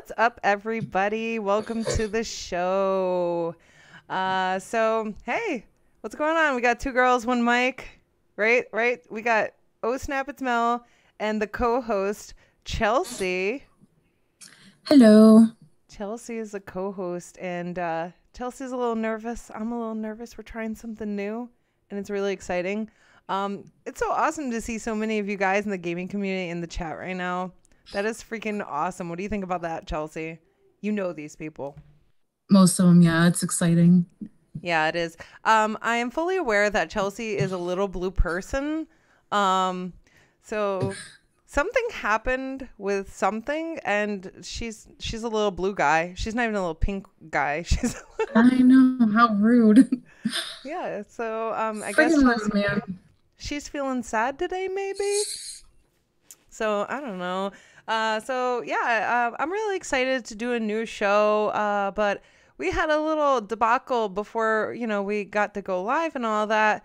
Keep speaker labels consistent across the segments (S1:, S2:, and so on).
S1: What's up, everybody? Welcome to the show. Hey, what's going on? We got two girls, one mic, right? Right? We got Oh Snap, It's Mel, and the co-host, Chelsey.
S2: Hello.
S1: Chelsey is the co-host, and Chelsea's a little nervous. I'm a little nervous. We're trying something new, and it's really exciting. It's so awesome to see so many of you guys in the gaming community in the chat right now. That is freaking awesome. What do you think about that, Chelsea? You know these people.
S2: Most of them, yeah, it's exciting.
S1: Yeah, it is. I am fully aware that Chelsea is a little blue person. Um, so something happened with something, and she's a little blue guy. She's not even a little pink guy. She's
S2: I know, how rude.
S1: yeah. So I guess
S2: Freaking
S1: Chelsea,
S2: rude, man.
S1: she's feeling sad today, maybe. So I don't know. I'm really excited to do a new show. But we had a little debacle before, we got to go live and all that,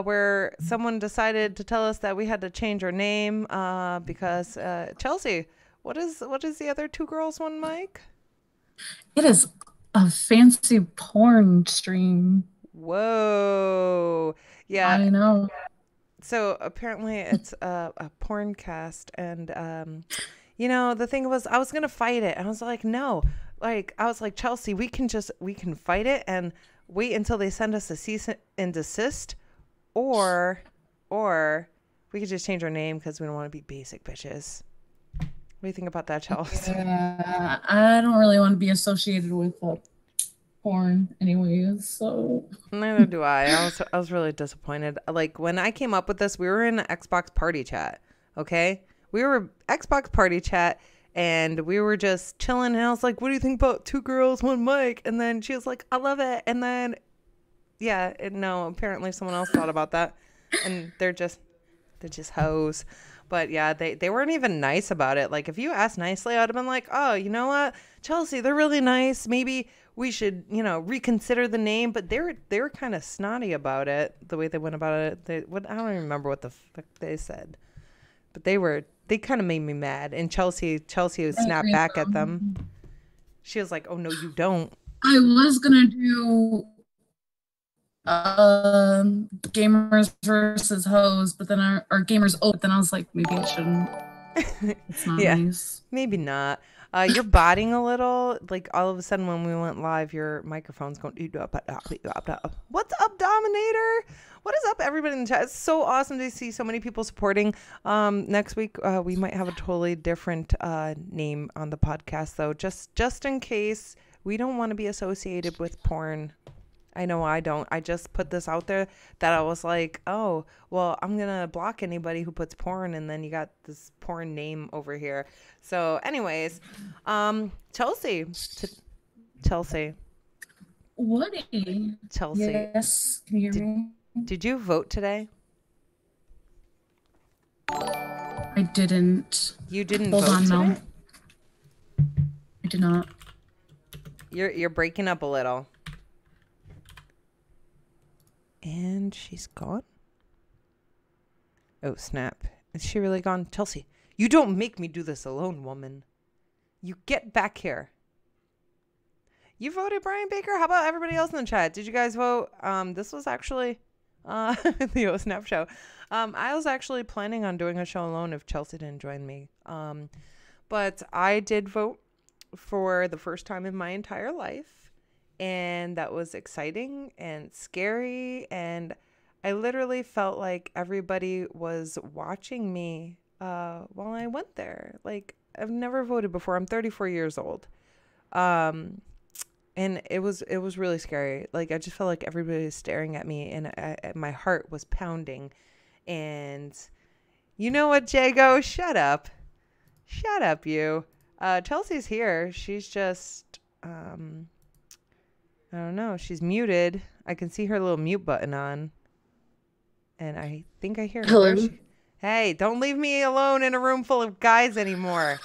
S1: where someone decided to tell us that we had to change our name, because Chelsea, what is the other two girls, one mic?
S2: It is a fancy porn stream.
S1: Whoa. Yeah.
S2: I know.
S1: So apparently it's a porn cast, and the thing was, I was gonna fight it. I was like, no, I was like, Chelsea, we can fight it and wait until they send us a cease and desist, or we could just change our name because we don't want to be basic bitches. What do you think about that, Chelsea?
S2: Yeah, I don't really want to be associated with porn anyways, so.
S1: Neither do I. I was really disappointed. Like when I came up with this, we were in an Xbox party chat. Okay, we were Xbox party chat, and we were just chilling. And I was like, "What do you think about two girls, one mic?" And then she was like, "I love it." And then, yeah, no, apparently someone else thought about that, and they're just hoes. But yeah, they weren't even nice about it. Like if you asked nicely, I'd have been like, "Oh, you know what, Chelsea, they're really nice. Maybe we should, reconsider the name." But they were kind of snotty about it, the way they went about it. I don't even remember what the fuck they said, but they kind of made me mad. And Chelsea
S2: I
S1: snapped
S2: agree,
S1: back at
S2: though.
S1: them. She was like, "Oh no, you don't."
S2: I was gonna do gamers versus hoes, but then our gamers but then I was like, maybe I shouldn't. It's not
S1: Yeah,
S2: nice.
S1: maybe not. You're botting a little. Like all of a sudden, when we went live, your microphone's going. What's up, Dominator? What is up, everybody in the chat? It's so awesome to see so many people supporting. Next week, we might have a totally different name on the podcast, though, just in case we don't want to be associated with porn. I know I don't. I just put this out there that I was like, oh, well, I'm going to block anybody who puts porn, and then you got this porn name over here. So anyways, Chelsea, Chelsea,
S2: Woody.
S1: Chelsea,
S2: Yes, can you hear
S1: did,
S2: me?
S1: did you vote today?
S2: I didn't.
S1: You didn't
S2: Hold
S1: vote
S2: on,
S1: today?
S2: Mel. I did not.
S1: You're breaking up a little. And she's gone. Oh, snap. Is she really gone? Chelsea, you don't make me do this alone, woman. You get back here. You voted Brian Baker? How about everybody else in the chat? Did you guys vote? This was actually the O Snap show. I was actually planning on doing a show alone if Chelsea didn't join me. But I did vote for the first time in my entire life. And that was exciting and scary, and I literally felt like everybody was watching me while I went there. Like, I've never voted before. I'm 34 years old. And it was really scary. Like, I just felt like everybody was staring at me, and my heart was pounding. And you know what, Jago? Shut up. Shut up, you. Chelsea's here. She's just I don't know. She's muted. I can see her little mute button on. And I think I hear her. There
S2: Hello.
S1: she. Hey, don't leave me alone in a room full of guys anymore.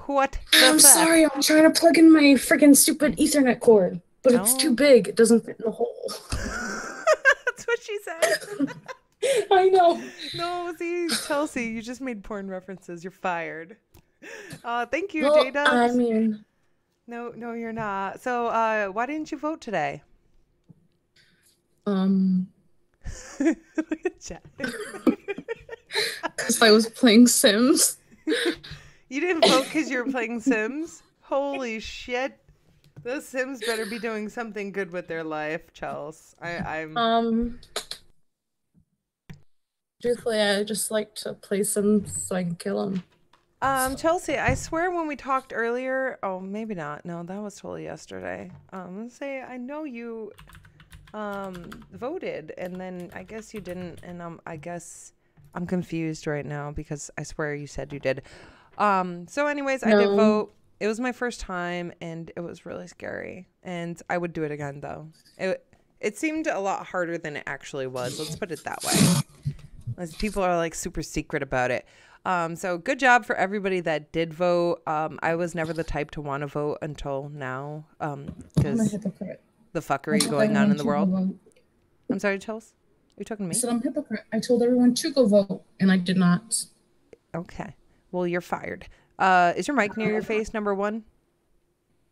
S1: What the
S2: I'm
S1: fuck?
S2: sorry, I'm trying to plug in my freaking stupid Ethernet cord, but it's too
S1: Oh.
S2: big. It doesn't fit in the hole.
S1: That's what she said.
S2: I know.
S1: No, see, Chelsea, you just made porn references. You're fired. Thank you, J
S2: Well, I
S1: Dubs.
S2: mean,
S1: No, no, you're not. So, why didn't you vote today?
S2: um,
S1: Look at Jack.
S2: because I was playing Sims.
S1: You didn't vote because you were playing Sims? Holy shit. Those Sims better be doing something good with their life, Chels. I'm
S2: Um, Truthfully, I just like to play Sims so I can kill them.
S1: Chelsea, I swear when we talked earlier, oh maybe not. No, that was totally yesterday. Let's say I know you voted and then I guess you didn't, and I guess I'm confused right now because I swear you said you did. So anyways, I did
S2: No,
S1: vote. It was my first time and it was really scary. And I would do it again though. It seemed a lot harder than it actually was. Let's put it that way. As people are like super secret about it. So good job for everybody that did vote. I was never the type to want to vote until now.
S2: I'm a
S1: Because
S2: hypocrite.
S1: the
S2: I
S1: fuckery
S2: told
S1: going on
S2: everyone
S1: in the
S2: to go
S1: world.
S2: vote.
S1: I'm sorry, Chels. Are you talking to
S2: I
S1: me?
S2: said I'm a hypocrite. I told everyone to go vote, and I did not.
S1: Okay. Well, you're fired. Is your mic near your face, number one?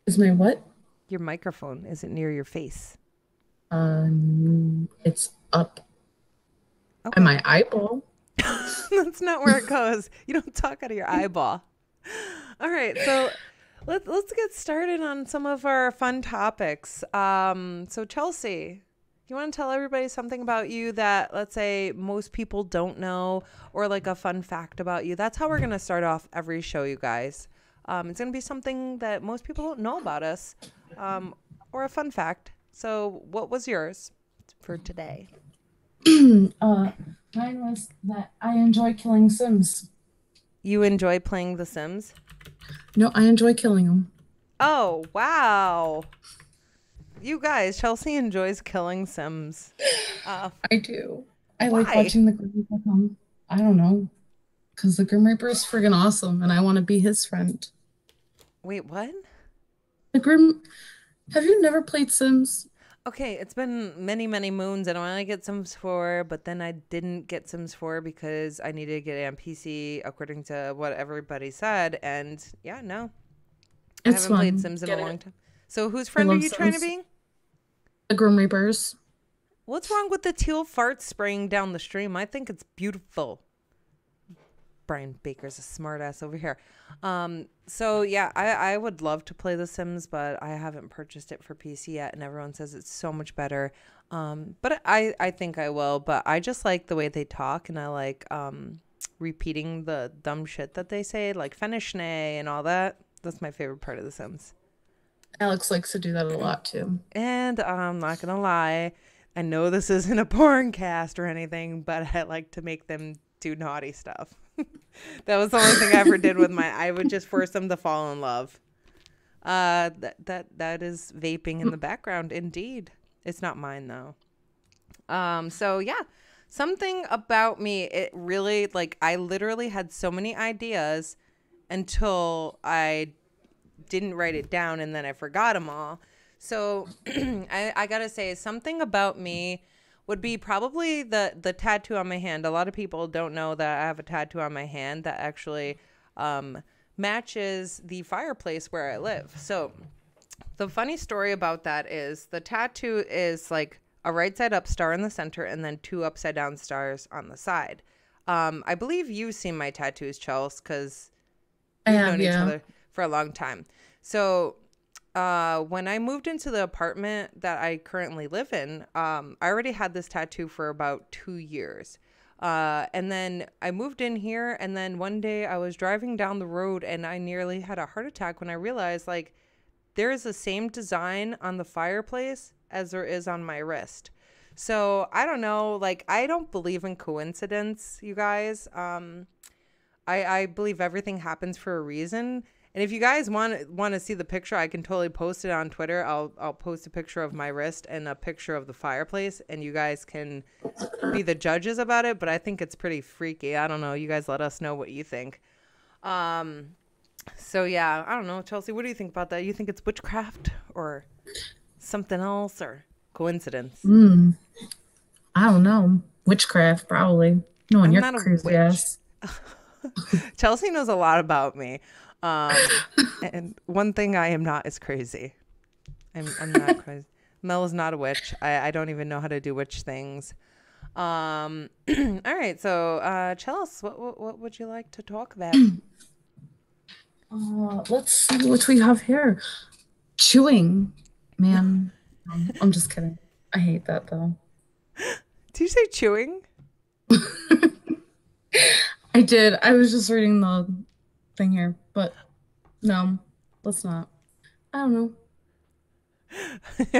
S2: Is my what?
S1: Your microphone, is it near your face?
S2: It's up at
S1: Okay.
S2: my eyeball.
S1: That's not where it goes. You don't talk out of your eyeball. All right, so let's get started on some of our fun topics. So Chelsea, you want to tell everybody something about you that, let's say, most people don't know, or like a fun fact about you? That's how we're gonna start off every show, you guys. It's gonna be something that most people don't know about us, or a fun fact. So, what was yours for today?
S2: uh, Mine was that I enjoy killing Sims.
S1: You enjoy playing The Sims?
S2: No, I enjoy killing them.
S1: Oh, wow. You guys, Chelsea enjoys killing Sims.
S2: I do. I like
S1: Why?
S2: watching the Grim Reaper come. I don't know, because the Grim Reaper is friggin' awesome, and I want to be his friend.
S1: Wait, what?
S2: The Grim. Have you never played Sims?
S1: Okay, it's been many, many moons and I want to get Sims 4, but then I didn't get Sims 4 because I needed to get it on PC according to what everybody said. And yeah, no, I
S2: It's
S1: haven't played
S2: fun.
S1: Sims in a
S2: Get
S1: long
S2: it?
S1: time. So whose
S2: I
S1: friend are
S2: love
S1: you trying to
S2: Sims.
S1: be?
S2: The Grim Reapers.
S1: What's wrong with the teal fart spraying down the stream? I think it's beautiful. Brian Baker's a smartass over here. So yeah, I would love to play The Sims, but I haven't purchased it for PC yet, and everyone says it's so much better. But I think I will. But I just like the way they talk, and I like repeating the dumb shit that they say, like finish nay and all that. That's my favorite part of The Sims.
S2: Alex likes to do that a lot too.
S1: And I'm not gonna lie, I know this isn't a porn cast or anything, but I like to make them do naughty stuff. That was the only thing I ever did with my. I would just force them to fall in love. That is vaping in the background. Indeed, it's not mine though. So yeah, something about me. It really like I literally had so many ideas until I didn't write it down and then I forgot them all. So I gotta say something about me would be probably the tattoo on my hand. A lot of people don't know that I have a tattoo on my hand that actually matches the fireplace where I live. So the funny story about that is the tattoo is like a right side up star in the center and then two upside down stars on the side. I believe you've seen my tattoos, Chels, because
S2: I
S1: we've
S2: have,
S1: known each
S2: yeah.
S1: other for a long time. So when I moved into the apartment that I currently live in, I already had this tattoo for about 2 years. And then I moved in here, and then one day I was driving down the road and I nearly had a heart attack when I realized like there is the same design on the fireplace as there is on my wrist. So I don't know, like I don't believe in coincidence, you guys. I believe everything happens for a reason. And if you guys want to see the picture, I can totally post it on Twitter. I'll post a picture of my wrist and a picture of the fireplace, and you guys can be the judges about it. But I think it's pretty freaky. I don't know. You guys let us know what you think. So yeah, I don't know, Chelsea. What do you think about that? You think it's witchcraft or something else or coincidence?
S2: I don't know. Witchcraft, probably. No one,
S1: I'm
S2: you're
S1: not a
S2: crazy
S1: witch.
S2: ass.
S1: Chelsea knows a lot about me. And one thing I am not is crazy. I'm not crazy. Mel is not a witch. I don't even know how to do witch things. All right. So, Chelsea, what would you like to talk about?
S2: Let's see what we have here. Chewing, man. I'm just kidding. I hate that though.
S1: Did you say chewing?
S2: I did. I was just reading the thing here, but no, let's not. I don't know.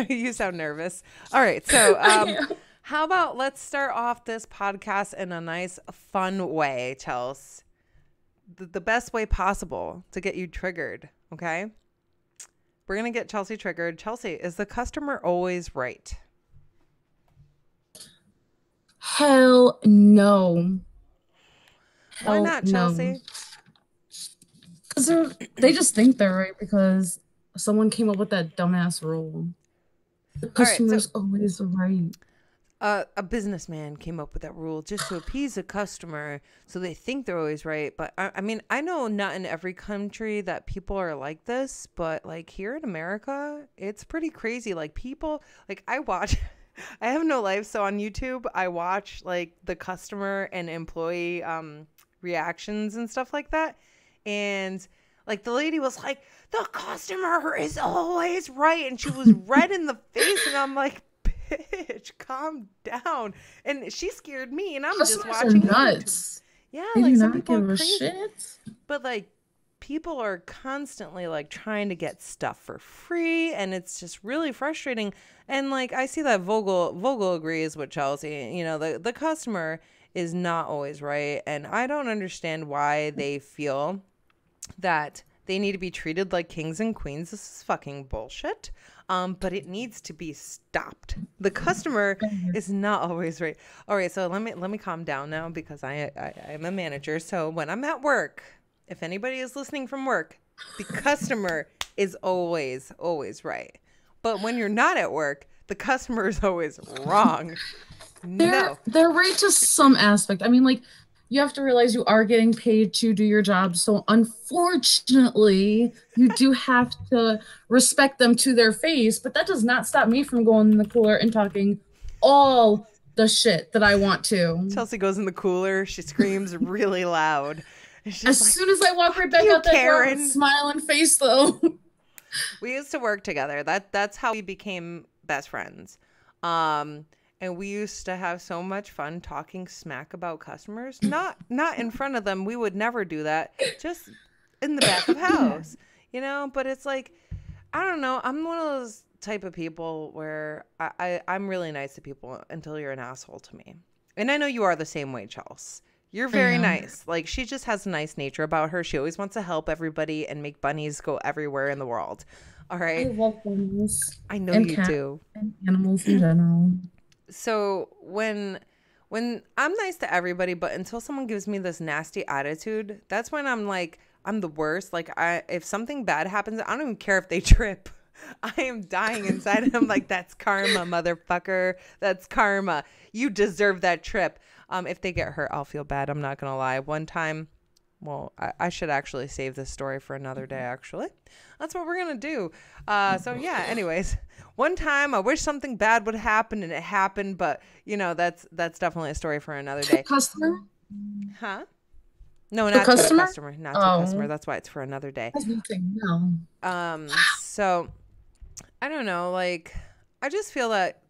S1: You sound nervous. All right. So,
S2: I am.
S1: how about let's start off this podcast in a nice, fun way, Chelsea. The best way possible to get you triggered. Okay. We're going to get Chelsea triggered. Chelsea, is the customer always right?
S2: Hell no.
S1: Why
S2: Hell
S1: not,
S2: no.
S1: Chelsea?
S2: Because they just think they're right because someone came up with that dumbass rule. The
S1: All right,
S2: customer's always right.
S1: A businessman came up with that rule just to appease a customer, so they think they're always right. But I mean, I know not in every country that people are like this, but like here in America, it's pretty crazy. Like people, like I watch, I have no life, so on YouTube, I watch like the customer and employee reactions and stuff like that, and like the lady was like, "The customer is always right," and she was red in the face, and I'm like, bitch, calm down. And she scared me, and I'm just
S2: Customers
S1: watching
S2: are nuts.
S1: YouTube. Yeah,
S2: They
S1: like
S2: do
S1: some
S2: not
S1: people
S2: give
S1: are
S2: a
S1: crazy.
S2: shit.
S1: But like people are constantly like trying to get stuff for free, and it's just really frustrating. And like I see that Vogel agrees with Chelsea. You know, the customer is not always right, and I don't understand why they feel that they need to be treated like kings and queens. This is fucking bullshit. But it needs to be stopped. The customer is not always right. All right, so let me calm down now because I'm a manager. So when I'm at work, if anybody is listening from work, the customer is always right. But when you're not at work, the customer is always wrong. No.
S2: They're right to some aspect. I mean, like, you have to realize you are getting paid to do your job. So unfortunately, you do have to respect them to their face. But that does not stop me from going in the cooler and talking all the shit that I want to.
S1: Chelsea goes in the cooler. She screams really loud. She's
S2: As
S1: like,
S2: soon as I walk right back
S1: you,
S2: out that door
S1: Karen.
S2: with a smiling face, though.
S1: We used to work together. That's how we became best friends. And we used to have so much fun talking smack about customers. Not in front of them. We would never do that. Just in the back of house, you know? But it's like, I don't know. I'm one of those type of people where I'm really nice to people until you're an asshole to me. And I know you are the same way, Chelsea. You're very nice. Like, she just has a nice nature about her. She always wants to help everybody and make bunnies go everywhere in the world. All right?
S2: I love bunnies.
S1: I know
S2: and
S1: you
S2: cats
S1: do.
S2: and animals in general.
S1: So when I'm nice to everybody, but until someone gives me this nasty attitude, that's when I'm like, I'm the worst. Like, if something bad happens, I don't even care if they trip. I am dying inside, and I'm like, that's karma, motherfucker. That's karma. You deserve that trip. If they get hurt, I'll feel bad. I'm not gonna lie. One time, well, I should actually save this story for another day. Actually, that's what we're gonna do. So yeah. Anyways, one time I wish something bad would happen, and it happened. But you know, that's definitely a story for another day.
S2: Customer?
S1: Huh? No,
S2: The
S1: not to a
S2: customer?
S1: customer. Not to a customer. That's why it's for another day.
S2: That's nothing. No.
S1: So I don't know. Like, I just feel that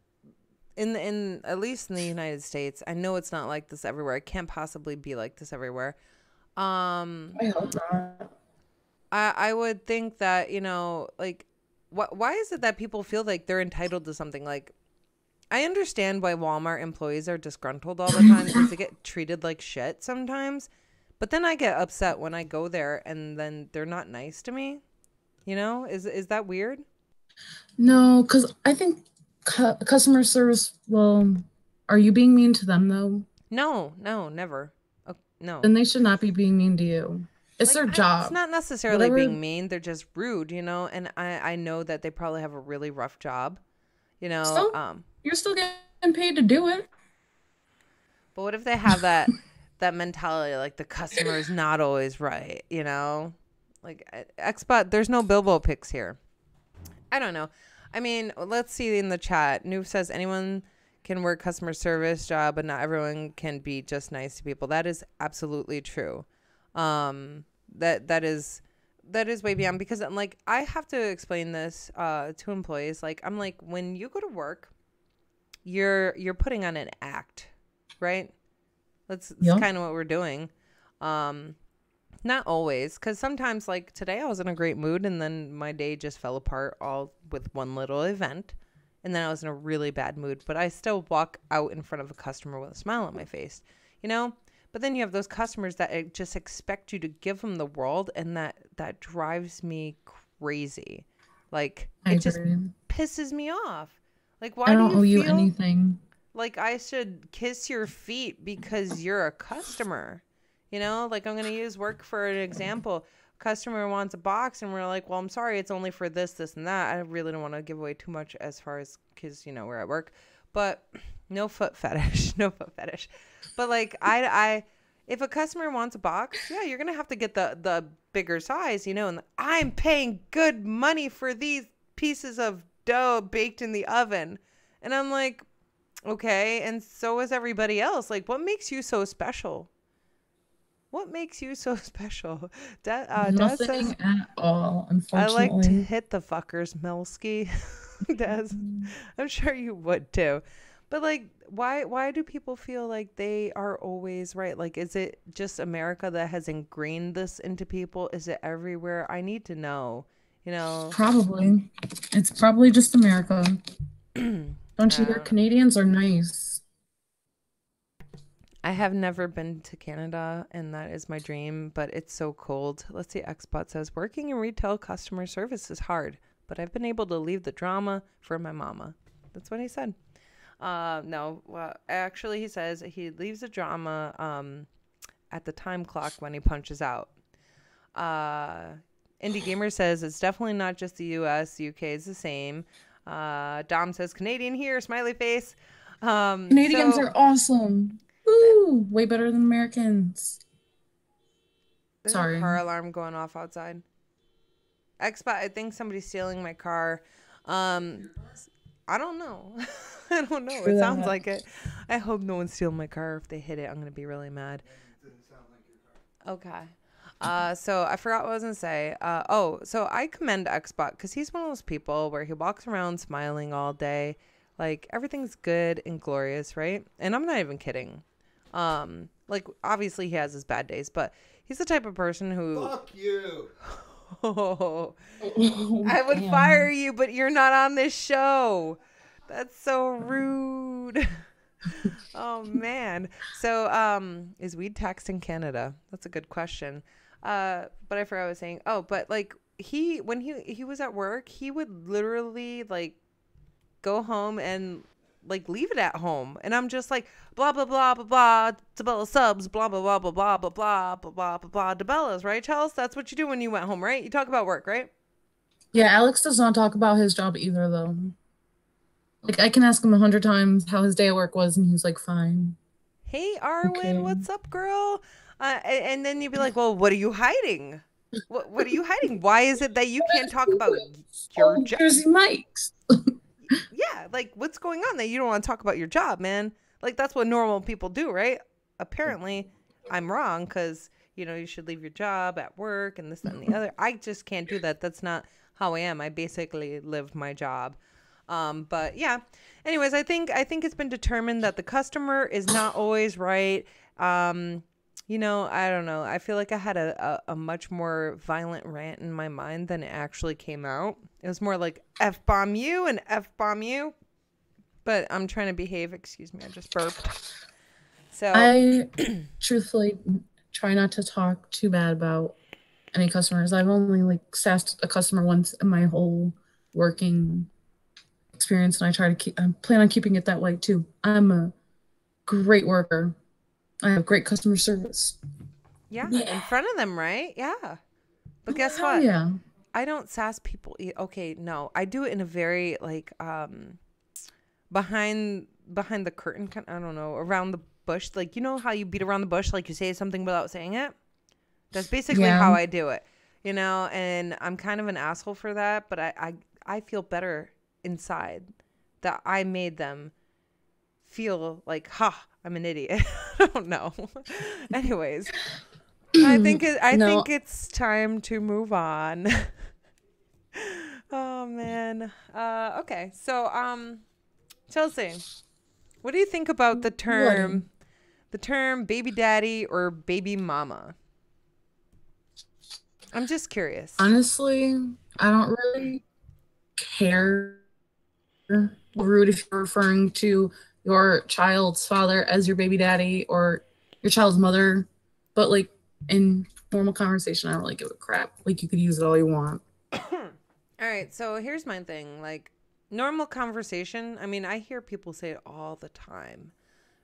S1: in at least in the United States, I know it's not like this everywhere. It can't possibly be like this everywhere.
S2: I hope not.
S1: I would think that, you know, like, why is it that people feel like they're entitled to something? Like, I understand why Walmart employees are disgruntled all the time because they get treated like shit sometimes. But then I get upset when I go there and then they're not nice to me. You know, is that weird?
S2: No, because I think customer service, well, are you being mean to them though?
S1: No, never. No.
S2: Then they should not be being mean to you. It's their job.
S1: It's not necessarily
S2: Whatever.
S1: being mean. They're just rude, you know, and I know that they probably have a really rough job, you know.
S2: So, you're still getting paid to do it.
S1: But what if they have that that mentality, like the customer is not always right, you know? Like Xbot, there's no Bilbo picks here. I don't know. I mean, let's see in the chat. Noob says anyone can work customer service job, but not everyone can be just nice to people. That is absolutely true. That is way beyond, because I'm like, I have to explain this to employees. Like, I'm like, when you go to work, you're putting on an act, right? That's kind of what we're doing. Not always, because sometimes, like today, I was in a great mood, and then my day just fell apart all with one little event, and then I was in a really bad mood. But I still walk out in front of a customer with a smile on my face, you know. But then you have those customers that just expect you to give them the world, and that drives me crazy. Like, it just pisses me off. Like, why
S2: I don't
S1: do you
S2: owe you
S1: feel
S2: anything?
S1: like I should kiss your feet because you're a customer? You know, like, I'm going to use work for an example. Customer wants a box, and we're like, well, I'm sorry, it's only for this, this, and that. I really don't want to give away too much as far as, because, you know, we're at work. But no foot fetish, no foot fetish. But like, if a customer wants a box, yeah, you're going to have to get the bigger size, you know, and I'm paying good money for these pieces of dough baked in the oven. And I'm like, okay, and so is everybody else. Like, what makes you so special? What makes you so special? Dad says,
S2: Nothing at all,
S1: I like to
S2: unfortunately.
S1: hit the fuckers, Milski. Des, I'm sure you would too. But like, why do people feel like they are always right? Like, is it just America that has ingrained this into people? Is it everywhere? I need to know, you know.
S2: Probably. It's probably just America. Don't you hear?
S1: Uh,
S2: Canadians are nice.
S1: I have never been to Canada, and that is my dream, but it's so cold. Let's see, Xbot says, working in retail customer service is hard, but I've been able to leave the drama for my mama. That's what he said. No, well, actually, he says he leaves the drama at the time clock when he punches out. Indie Gamer says it's definitely not just the U.S. UK is the same. Dom says Canadian here, smiley face.
S2: Canadians are awesome. Woo! Way better than Americans.
S1: There's a
S2: Sorry.
S1: car alarm going off outside. Xbot, I think somebody's stealing my car. I don't know. I don't know. It sounds like it. I hope no one's stealing my car. If they hit it, I'm going to be really mad. Okay. So I forgot what I was going to say. So I commend Xbot because he's one of those people where he walks around smiling all day. Like, everything's good and glorious, right? And I'm not even kidding. Like, obviously he has his bad days, but he's the type of person who...
S3: Fuck you.
S1: Oh, I would fire you, but you're not on this show. That's so rude. Oh man. So is weed taxed in Canada? That's a good question. But I forgot what I was saying. Oh, but like when he was at work, he would literally like go home and like leave it at home, and I'm just like blah blah blah blah blah DeBella subs blah blah blah blah blah blah blah blah blah blah blah DeBellas, right, Chelsea? That's what you do when you went home, right? You talk about work, right?
S2: Yeah, Alex does not talk about his job either, though. Like, I can ask him 100 times how his day at work was, and he's like, fine.
S1: Hey Arwen,
S2: Okay.
S1: what's up, girl? And then you'd be like, well, what are you hiding? What are you hiding? Why is it that you can't talk about your job?
S2: Jersey Mike's.
S1: Yeah, like, what's going on that you don't want to talk about your job, man? Like, that's what normal people do, right? Apparently, I'm wrong because, you know, you should leave your job at work and this, that, and the other. I just can't do that. That's not how I am. I basically live my job. But yeah, anyways, I think it's been determined that the customer is not always right. You know, I don't know. I feel like I had a much more violent rant in my mind than it actually came out. It was more like F-bomb you and F-bomb you. But I'm trying to behave. Excuse me, I just burped. So
S2: I truthfully try not to talk too bad about any customers. I've only like sassed a customer once in my whole working experience, and I plan on keeping it that way too. I'm a great worker. I have great customer service.
S1: yeah, in front of them, right? Yeah. But guess
S2: Hell
S1: what?
S2: yeah.
S1: I don't sass people. Okay, no, I do it in a very like behind the curtain, I don't know, around the bush. Like, you know how you beat around the bush, like you say something without saying it? That's basically
S2: Yeah.
S1: how I do it, you know, and I'm kind of an asshole for that, but I feel better inside that I made them feel like, ha, I'm an idiot. I don't know. Anyways, I
S2: No,
S1: think it's time to move on. Oh man. Okay. So Chelsea, what do you think about
S2: what?
S1: the term baby daddy or baby mama? I'm just curious.
S2: Honestly, I don't really care. Rude if you're referring to your child's father as your baby daddy or your child's mother, but like in normal conversation, I don't really give a crap. Like you could use it all you want.
S1: All right, so here's my thing. Like normal conversation, I mean, I hear people say it all the time,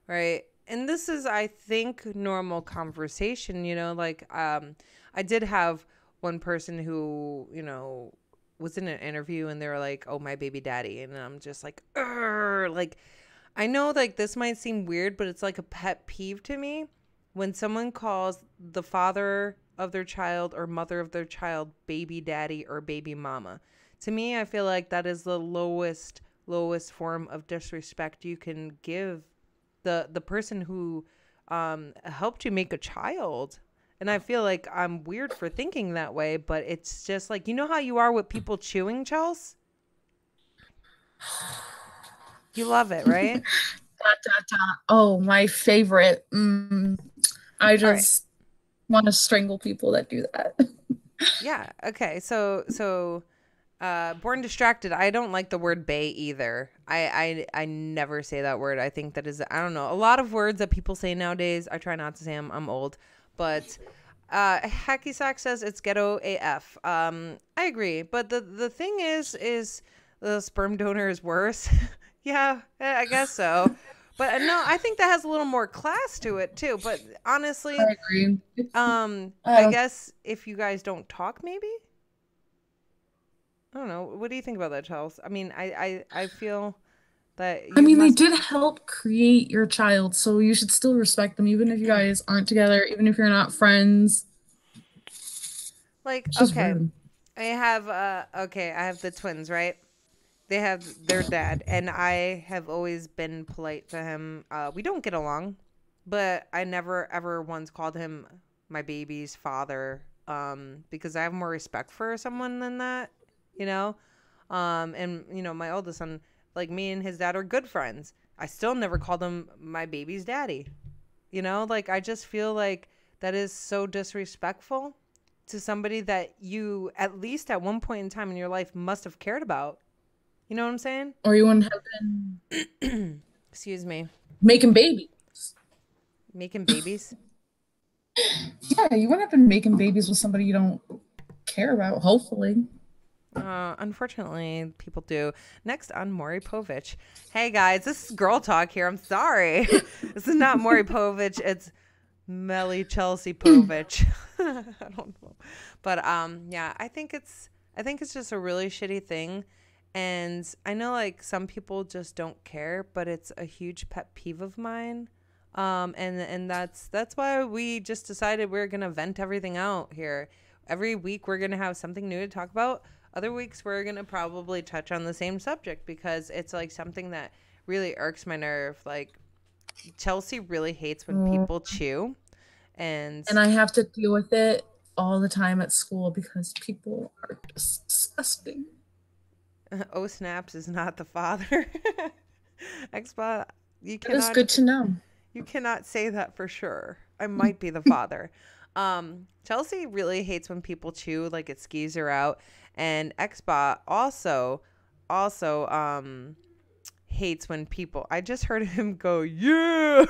S1: right? And this is, I think, normal conversation, you know, like I did have one person who, you know, was in an interview and they were like, "Oh, my baby daddy." And I'm just like, "Ugh." Like I know like this might seem weird, but it's like a pet peeve to me when someone calls the father of their child or mother of their child baby daddy or baby mama. To me, I feel like that is the lowest form of disrespect you can give the person who helped you make a child. And I feel like I'm weird for thinking that way, but it's just like, you know how you are with people chewing, Chels? You love it, right?
S2: Dot, dot, dot. Oh, my favorite. I
S1: All right.
S2: just want to strangle people that do that.
S1: Yeah. Okay. Born distracted. I don't like the word "bay" either. I never say that word. I think that is, I don't know, a lot of words that people say nowadays. I try not to say them. I'm old, but Hacky Sack says it's ghetto AF. I agree, but the thing is the sperm donor is worse. Yeah, I guess so. But no, I think that has a little more class to it too. But honestly,
S2: I agree. I
S1: I
S2: don't.
S1: guess if you guys don't talk, maybe. I don't know. What do you think about that, Charles? I mean, I feel that
S2: I
S1: you
S2: mean, they
S1: must
S2: did help create your child, so you should still respect them, even if you guys aren't together, even if you're not friends.
S1: like
S2: It's just
S1: okay.
S2: rude.
S1: I have the twins, right? They have their dad, and I have always been polite to him. We don't get along, but I never ever once called him my baby's father, because I have more respect for someone than that, you know. And you know, my oldest son, like me and his dad are good friends. I still never called him my baby's daddy. You know, like I just feel like that is so disrespectful to somebody that you at least at one point in time in your life must have cared about. You know what I'm saying?
S2: Or you wouldn't have been
S1: Excuse me.
S2: making babies.
S1: Making babies.
S2: Yeah, you wouldn't have been making babies with somebody you don't care about, hopefully.
S1: Unfortunately, people do. Next on Maury Povich. Hey guys, this is girl talk here. I'm sorry. This is not Maury Povich. It's MeL Chelsey Povich. I don't know, but yeah, I think it's just a really shitty thing, and I know like some people just don't care, but it's a huge pet peeve of mine. And that's why we just decided we're gonna vent everything out here. Every week we're gonna have something new to talk about. Other weeks we're gonna probably touch on the same subject because it's like something that really irks my nerve. Like Chelsea really hates when
S2: Oh,
S1: people chew, and
S2: and I have to deal with it all the time at school because people are disgusting.
S1: oh snaps is not the father. Xbot,
S2: It is good to know.
S1: you cannot say that for sure. I might be the father. Chelsea really hates when people chew, like it skis her out, and Xbot also hates when people. I just heard him go, yeah.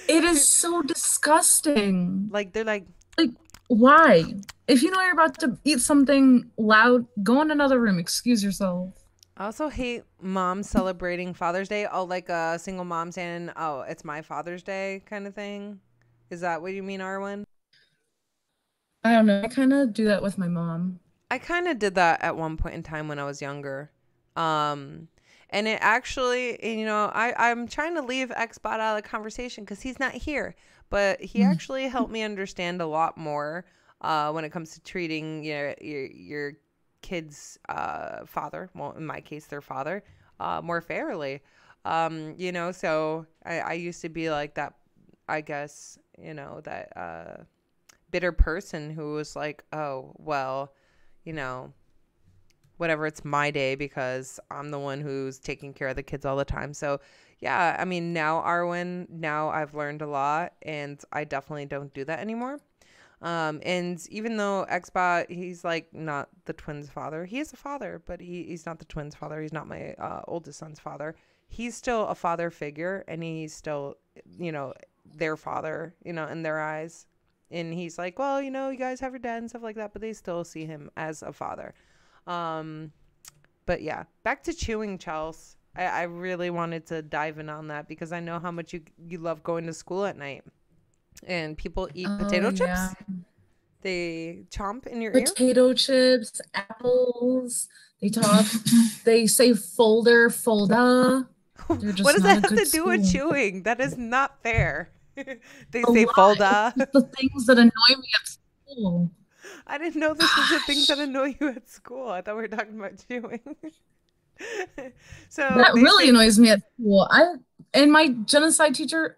S2: It is so disgusting.
S1: Like they're like,
S2: Like, why? If you know you're about to eat something loud, go in another room, excuse yourself.
S1: I also hate moms celebrating Father's Day. Oh, like a single mom saying, "Oh, it's my Father's Day," kind of thing. Is that what you mean, Arwen?
S2: I don't know. I kind of do that with my mom.
S1: I kind of did that at one point in time when I was younger. Um, And it actually, you know, I'm trying to leave Xbot out of the conversation because he's not here. But he actually helped me understand a lot more when it comes to treating your kid's father, well, in my case, their father, more fairly. You know, so I used to be like that, I guess, you know, that bitter person who was like, oh, well, you know, whatever, it's my day because I'm the one who's taking care of the kids all the time. So yeah, I mean, now Arwen, now I've learned a lot and I definitely don't do that anymore. And even though Xbot, he's like not the twins' father, he is a father, but he's not the twins' father. He's not my oldest son's father. He's still a father figure and he's still, you know, their father, you know, in their eyes. And he's like, well, you know, you guys have your dad and stuff like that, but they still see him as a father. But yeah, back to chewing, Chels. I really wanted to dive in on that because I know how much you love going to school at night. And people eat potato
S2: Yeah.
S1: chips. They chomp in your ear.
S2: Potato chips, apples. They talk. They say folder, folda. They're
S1: What
S2: just
S1: does
S2: not
S1: that
S2: a
S1: have to
S2: good
S1: do
S2: school.
S1: with chewing? That is not fair. They
S2: A
S1: say
S2: lot.
S1: folda.
S2: It's the things that annoy me at school.
S1: I didn't know this was the things that annoy you at school. I thought we were talking about chewing. So
S2: That
S1: they
S2: really
S1: say,
S2: annoys me at school. And my genocide teacher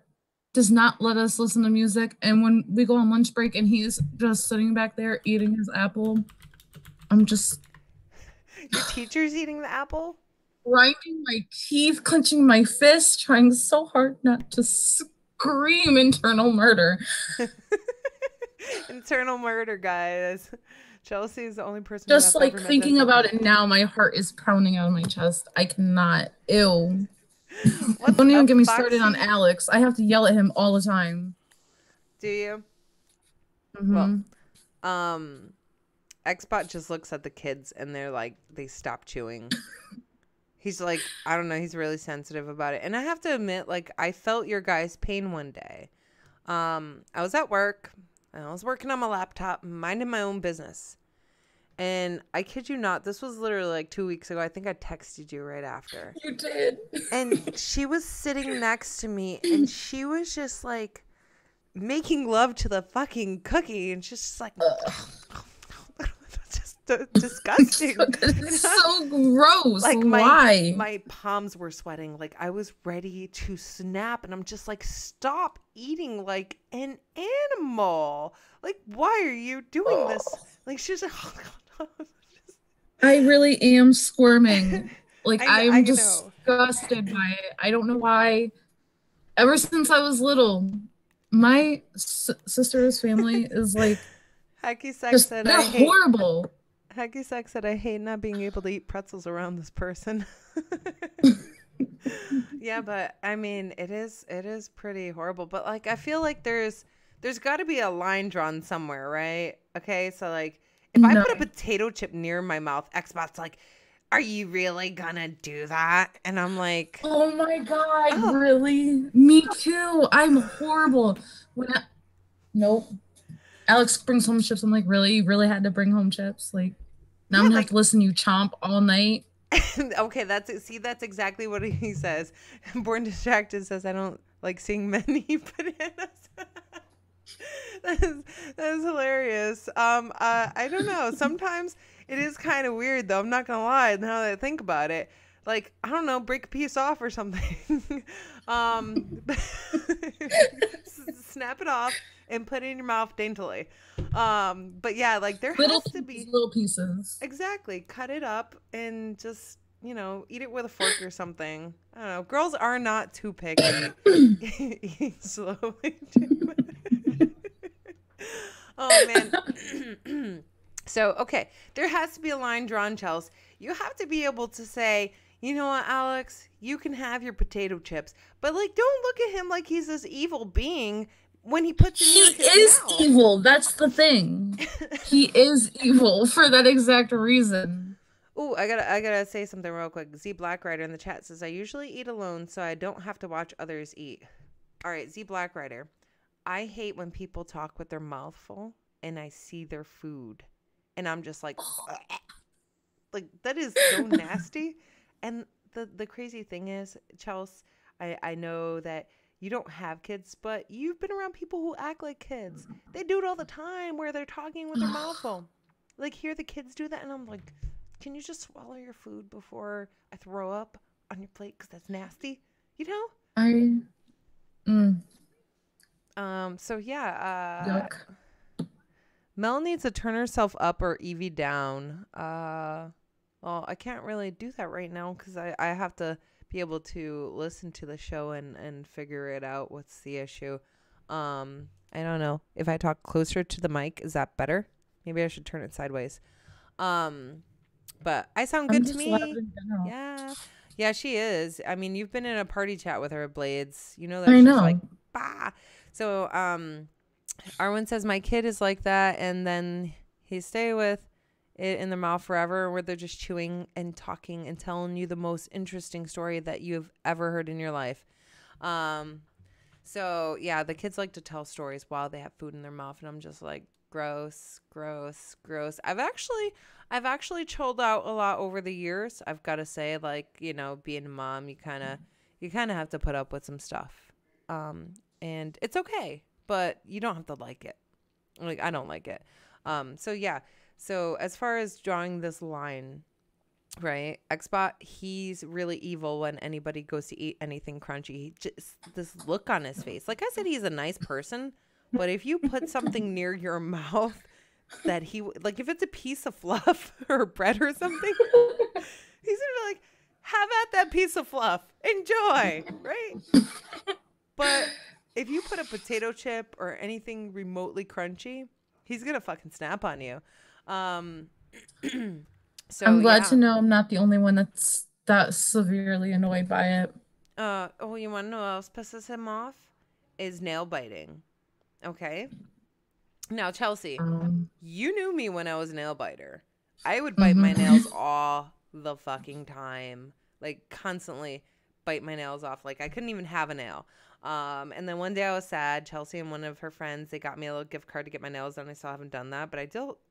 S2: does not let us listen to music. And when we go on lunch break and he's just sitting back there eating his apple, I'm just
S1: your teacher's eating the apple?
S2: grinding my teeth, clenching my fists, trying so hard not to scream internal murder.
S1: Internal murder, guys. Chelsea is the only person who
S2: Just
S1: I've
S2: like
S1: ever met
S2: thinking
S1: that's
S2: about
S1: okay.
S2: it now, my heart is pounding out of my chest. I cannot. Ew.
S1: What's
S2: Don't even
S1: up,
S2: get me started on
S1: Foxy?
S2: Alex. I have to yell at him all the time.
S1: Do you? Well,
S2: Hmm.
S1: um, Xbot just looks at the kids and they're like, they stop chewing. He's like, I don't know, he's really sensitive about it. And I have to admit, like, I felt your guys' pain one day. I was at work and I was working on my laptop, minding my own business. And I kid you not, this was literally like 2 weeks ago. I think I texted you right after.
S2: You did.
S1: And she was sitting next to me and she was just like making love to the fucking cookie. And she's just like, just disgusting.
S2: It's so gross.
S1: Like
S2: Why?
S1: my palms were sweating. Like I was ready to snap. And I'm just like, stop eating like an animal. Like, why are you doing this? Like she's like,
S2: I really am squirming. Like
S1: I
S2: I'm
S1: know.
S2: disgusted by it. I don't know why. Ever since I was little, my sister's family is like
S1: Hacky Sack
S2: just
S1: said
S2: they're
S1: I hate
S2: horrible.
S1: Hacky Sack said I hate not being able to eat pretzels around this person. Yeah, but I mean it is pretty horrible. But like I feel like there's gotta be a line drawn somewhere, right? Okay, so like if I
S2: No.
S1: put a potato chip near my mouth, Xbox like, are you really gonna do that? And I'm like,
S2: Oh my God,
S1: oh,
S2: really? Me too. I'm horrible. Nope. Alex brings home chips. I'm like, really? You really had to bring home chips? Like, now I'm
S1: yeah,
S2: gonna have
S1: like
S2: to listen to you chomp all night.
S1: okay, that's exactly what he says. Born Distracted says I don't like seeing men eat bananas. That is hilarious. I don't know. Sometimes it is kind of weird though. I'm not gonna lie. Now that I think about it, like I don't know, break a piece off or something. um, snap it off and put it in your mouth daintily. But yeah, like there
S2: Little
S1: has to
S2: pieces,
S1: be.
S2: little pieces.
S1: Exactly. Cut it up and just, you know, eat it with a fork or something. I don't know. Girls are not too picky. Eat slowly. Oh, man. So, okay. There has to be a line drawn, Chels. You have to be able to say, you know what, Alex? You can have your potato chips. But, like, don't look at him like he's this evil being when he puts it
S2: He
S1: near his
S2: is
S1: mouth.
S2: evil. That's the thing. He is evil for that exact reason.
S1: Oh, I gotta say something real quick. Z Black Rider in the chat says I usually eat alone, so I don't have to watch others eat. All right, Z Black Rider. I hate when people talk with their mouth full and I see their food, and I'm just like, ugh. Like that is so nasty. And the crazy thing is, Chelsea, I know that you don't have kids, but you've been around people who act like kids. They do it all the time where they're talking with their mouth full. Like, hear the kids do that, and I'm like, can you just swallow your food before I throw up on your plate? Because that's nasty, you know?
S2: I mm,
S1: So yeah,
S2: yuck.
S1: Mel needs to turn herself up or Evie down. Well, I can't really do that right now because I have to be able to listen to the show and figure it out. What's the issue? I don't know. If I talk closer to the mic, is that better? Maybe I should turn it sideways. But I sound
S2: I'm
S1: good to
S2: just loud
S1: me.
S2: in general.
S1: Yeah. Yeah, she is. I mean, you've been in a party chat with her, Blades. You know that
S2: I
S1: she's like,
S2: know.
S1: bah. So, Arwen says my kid is like that, and then he stay with it in their mouth forever, where they're just chewing and talking and telling you the most interesting story that you've ever heard in your life. So yeah, the kids like to tell stories while they have food in their mouth, and I'm just like, gross, gross, gross. I've actually chilled out a lot over the years. I've got to say, like, being a mom, you kind of have to put up with some stuff, and it's okay, but you don't have to like it. Like, I don't like it. So yeah. So as far as drawing this line, right? Xbot, he's really evil when anybody goes to eat anything crunchy. He just this look on his face. Like I said, he's a nice person, but if you put something near your mouth that like if it's a piece of fluff or bread or something, he's gonna be like, "Have at that piece of fluff, enjoy," right? But if you put a potato chip or anything remotely crunchy, he's gonna fucking snap on you. Um, so
S2: I'm glad to
S1: yeah.
S2: know I'm not the only one that's that severely annoyed by it.
S1: Oh, you want to know what else pisses him off? Is nail biting. Okay. Now, Chelsea,
S2: Um,
S1: you knew me when I was a nail biter. I would bite my
S2: mhm.
S1: nails all the fucking time. Like, constantly bite my nails off. Like, I couldn't even have a nail. And then one day I was sad. Chelsea and one of her friends, they got me a little gift card to get my nails done. I still haven't done that, but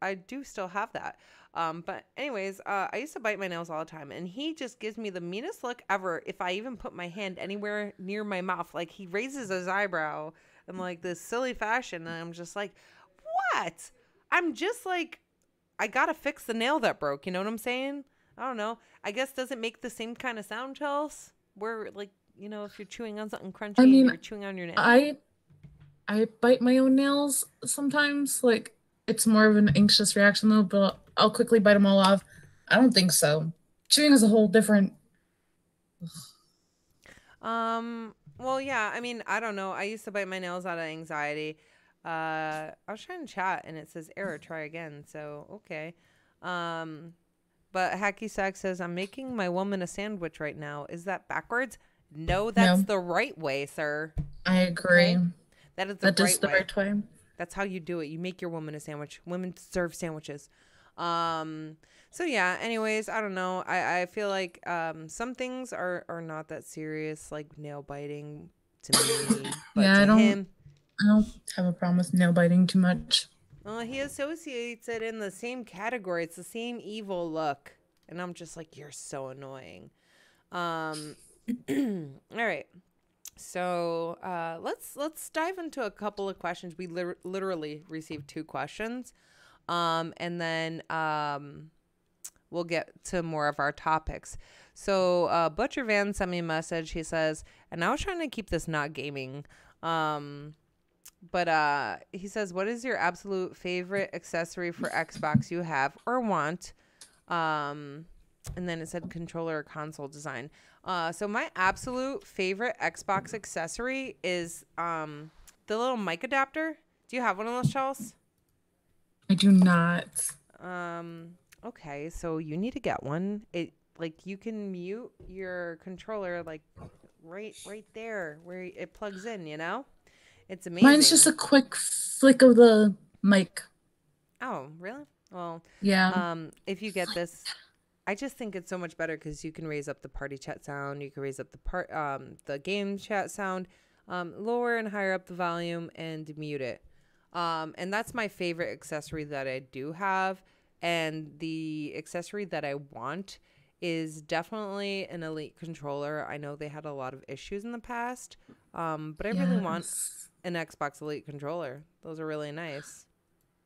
S1: I do still have that. But anyways, I used to bite my nails all the time, and he just gives me the meanest look ever if I even put my hand anywhere near my mouth. Like, he raises his eyebrow in like this silly fashion, and I'm just like, what? I'm just like, I gotta fix the nail that broke. You know what I'm saying? I don't know. I guess does it make the same kind of sound, Chels? Where like, if you're chewing on something
S2: I
S1: crunchy and
S2: mean,
S1: you're chewing on your nail?
S2: I I bite my own nails sometimes. Like it's more of an anxious reaction though, but I'll quickly bite them all off. I don't think so. Chewing is a whole different.
S1: Well, yeah. I mean, I don't know. I used to bite my nails out of anxiety. I was trying to chat and it says error. Try again. So okay. Um, but Hacky Sack says I'm making my woman a sandwich right now. Is that backwards? No, that's
S2: No,
S1: the right way, sir.
S2: I agree.
S1: Okay, that is the
S2: That is
S1: right
S2: the
S1: way.
S2: right way.
S1: That's how you do it. You make your woman a sandwich. Women serve sandwiches. Um, so yeah, anyways, I don't know. I feel like some things are not that serious, like nail biting to me, but
S2: Yeah,
S1: to him,
S2: I don't have a problem with nail biting too much.
S1: well, he associates it in the same category. It's the same evil look. And I'm just like, you're so annoying. Um all right. So let's dive into a couple of questions. We literally received two questions. And then we'll get to more of our topics. So Butcher Van sent me a message. He says, and I was trying to keep this not gaming. But he says, what is your absolute favorite accessory for Xbox you have or want? And then it said controller or console design. So my absolute favorite Xbox accessory is the little mic adapter. Do you have one of those, Charles?
S2: I do not.
S1: Okay, so you need to get one. It like you can mute your controller like right there where it plugs in, you know? It's
S2: Mine's just
S1: amazing.
S2: a quick flick of the mic.
S1: Oh, really? Well,
S2: Yeah.
S1: if you get this, I just think it's so much better because you can raise up the party chat sound, you can raise up the game chat sound, lower and higher up the volume and mute it. And that's my favorite accessory that I do have. And the accessory that I want is definitely an Elite controller. I know they had a lot of issues in the past, but I really want
S2: Yes.
S1: an Xbox Elite controller. Those are really nice.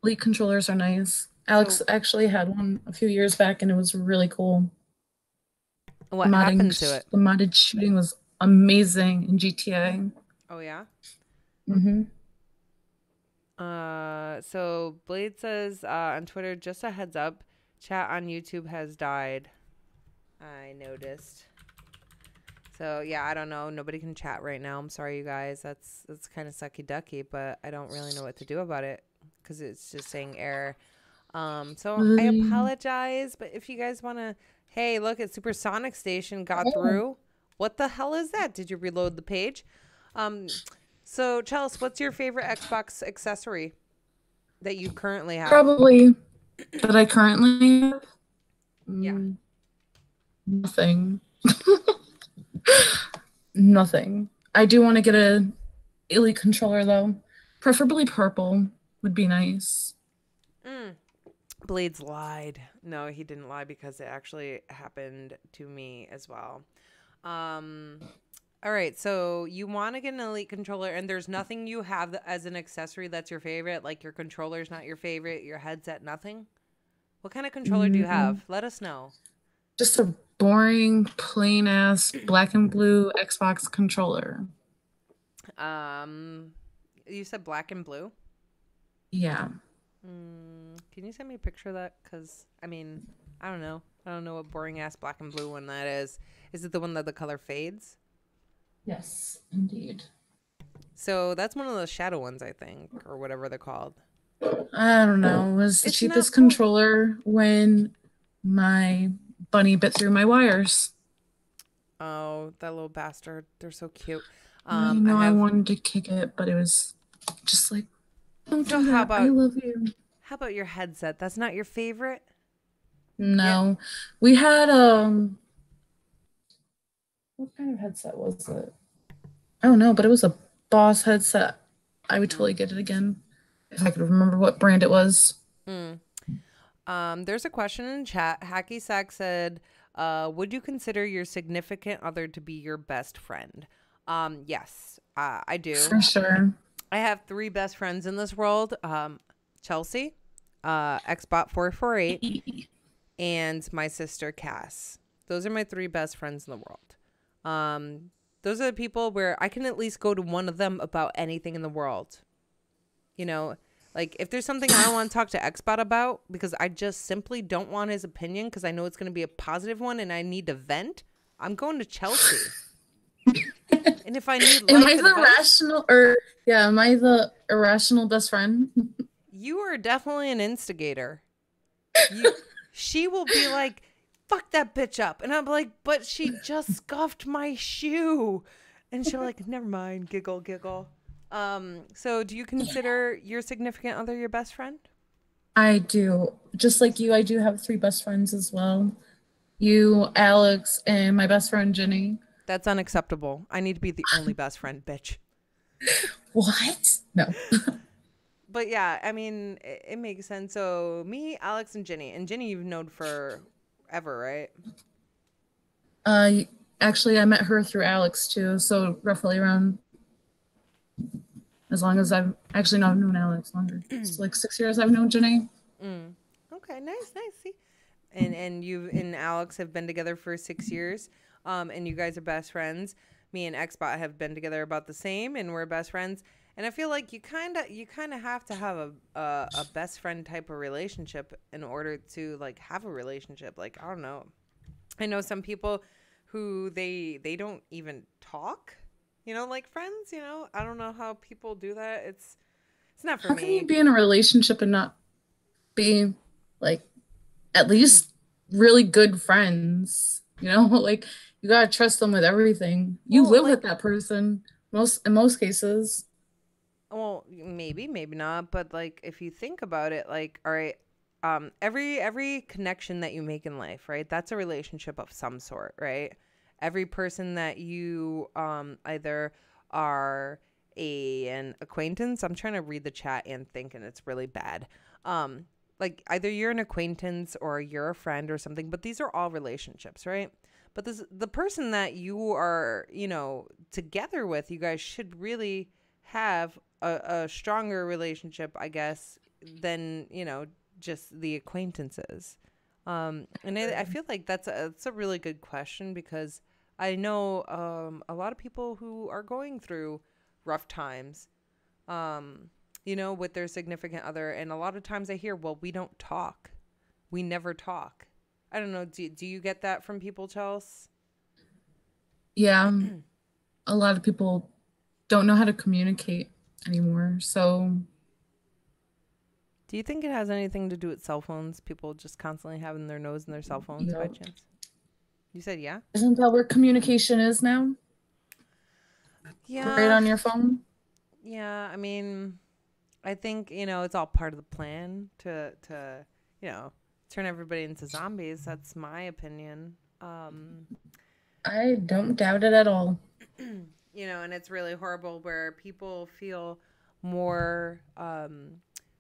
S2: Elite controllers are nice. Alex
S1: So
S2: actually had one a few years back and it was really cool.
S1: what happened to it?
S2: The modded shooting was amazing in GTA.
S1: Oh yeah.
S2: Hmm.
S1: So Blade says on Twitter, just a heads up, chat on YouTube has died. I noticed. So yeah, I don't know. Nobody can chat right now. I'm sorry, you guys. That's kind of sucky ducky, but I don't really know what to do about it because it's just saying error. So I apologize, but if you guys want to, hey, look at Supersonic Station got
S2: Oh,
S1: through. What the hell is that? Did you reload the page? Um, so Chelsea, what's your favorite Xbox accessory that you currently have?
S2: probably that I currently have.
S1: Yeah.
S2: Mm, nothing. Nothing. I do want to get a Elite controller though. Preferably purple would be nice.
S1: Mm. Blades lied. No, he didn't lie because it actually happened to me as well. Um, all right, so you want to get an Elite controller, and there's nothing you have as an accessory that's your favorite, like your controller's not your favorite, your headset, nothing? What kind of controller do you
S2: Mm,
S1: have? Let us know.
S2: just a boring, plain ass black and blue Xbox controller.
S1: Um, you said black and blue?
S2: Yeah.
S1: Can you send me a picture of that? Because, I mean, I don't know. I don't know what boring ass black and blue one that is. Is it the one that the color fades?
S2: Yes, indeed.
S1: So that's one of those shadow ones, I think, or whatever they're called.
S2: I don't know. It was the
S1: It's not
S2: cheapest
S1: boring.
S2: controller when my bunny bit through my wires.
S1: Oh, that little bastard. They're so cute.
S2: I
S1: I
S2: know I
S1: have.
S2: wanted to kick it, but it was just like, don't
S1: So
S2: do that. I love you.
S1: how about your headset? That's not your favorite? Yeah.
S2: No. We had what kind of headset was it? I don't know, but it was a Boss headset. I would totally
S1: Mm.
S2: get it again if I could remember what brand it was.
S1: Mm. There's a question in chat. Hacky Sack said, would you consider your significant other to be your best friend? Yes, I do.
S2: For sure.
S1: I have three best friends in this world. Chelsea, Xbot448, and my sister Cass. Those are my three best friends in the world. Those are the people where I can at least go to one of them about anything in the world. You know, like if there's something I don't want to talk to Xbot about because I just simply don't want his opinion because I know it's going to be a positive one and I need to vent, I'm going to Chelsea. And if I need
S2: Am I
S1: life
S2: the
S1: advice,
S2: rational or yeah, am I the irrational best friend?
S1: you are definitely an instigator. You, she will be like, "Fuck that bitch up," and I'm like, "But she just scuffed my shoe," and she'll like, "Never mind," giggle, giggle. So do you consider your significant other your best friend?
S2: I do. Just like you, I do have three best friends as well. You, Alex, and my best friend Jenny.
S1: That's unacceptable. I need to be the only best friend, bitch.
S2: What? No.
S1: But yeah, I mean, it makes sense. So me, Alex, and Jenny. And Jenny you've known for ever, right?
S2: Uh, actually, I met her through Alex too. So roughly around as long as I've actually not known Alex longer. It's like 6 years I've known Jenny.
S1: Mm. Okay, nice, nice. See, and you and Alex have been together for 6 years. And you guys are best friends. Me and Xbot have been together about the same, and we're best friends. And I feel like you kind of have to have a best friend type of relationship in order to like have a relationship. Like I don't know. I know some people who they don't even talk. Like friends. I don't know how people do that. It's not for
S2: How can you
S1: me.
S2: be in a relationship and not be like at least really good friends? Like you gotta trust them with everything. You
S1: Well,
S2: live with
S1: like
S2: that person in most cases.
S1: Well, maybe not, but like if you think about it, like all right, every connection that you make in life, right? That's a relationship of some sort, right? Every person that you either are an acquaintance. I'm trying to read the chat and think, and it's really bad. Um, like either you're an acquaintance or you're a friend or something, but these are all relationships, right? But the person that you are, together with, you guys should really have a stronger relationship, I guess, than, just the acquaintances. And I feel like that's a really good question, because I know a lot of people who are going through rough times, with their significant other. And a lot of times I hear, well, we don't talk. We never talk. I don't know. Do you get that from people, Chelsea?
S2: Yeah, a lot of people don't know how to communicate anymore. So,
S1: Do you think it has anything to do with cell phones? People just constantly having their nose in their cell phones by
S2: yeah.
S1: chance? You said yeah?
S2: Isn't that where communication is now? Right
S1: Yeah.
S2: on your phone?
S1: Yeah. I mean, I think, it's all part of the plan to turn everybody into zombies. That's my opinion.
S2: I don't doubt it at all.
S1: And it's really horrible where people feel more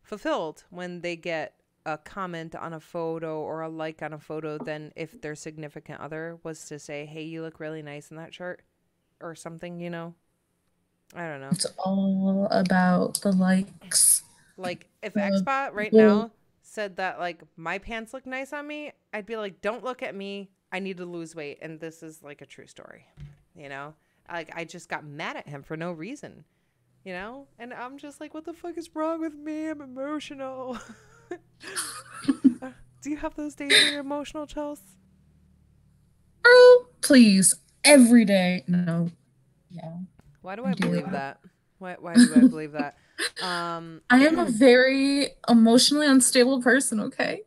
S1: fulfilled when they get a comment on a photo or a like on a photo than if their significant other was to say, hey, you look really nice in that shirt or something. I don't know.
S2: It's all about the likes.
S1: Like if
S2: The
S1: Xbot right
S2: people.
S1: now said that like my pants look nice on me, I'd be like, don't look at me. I need to lose weight. And this is like a true story, you know? Like I just got mad at him for no reason, And I'm just like, what the fuck is wrong with me? I'm emotional. Do you have those days where you're emotional, Chelsea?
S2: Oh, please. Every day. No. Yeah,
S1: Why do
S2: I
S1: I
S2: do.
S1: believe that? Why do I believe that?
S2: I am a very emotionally unstable person, okay?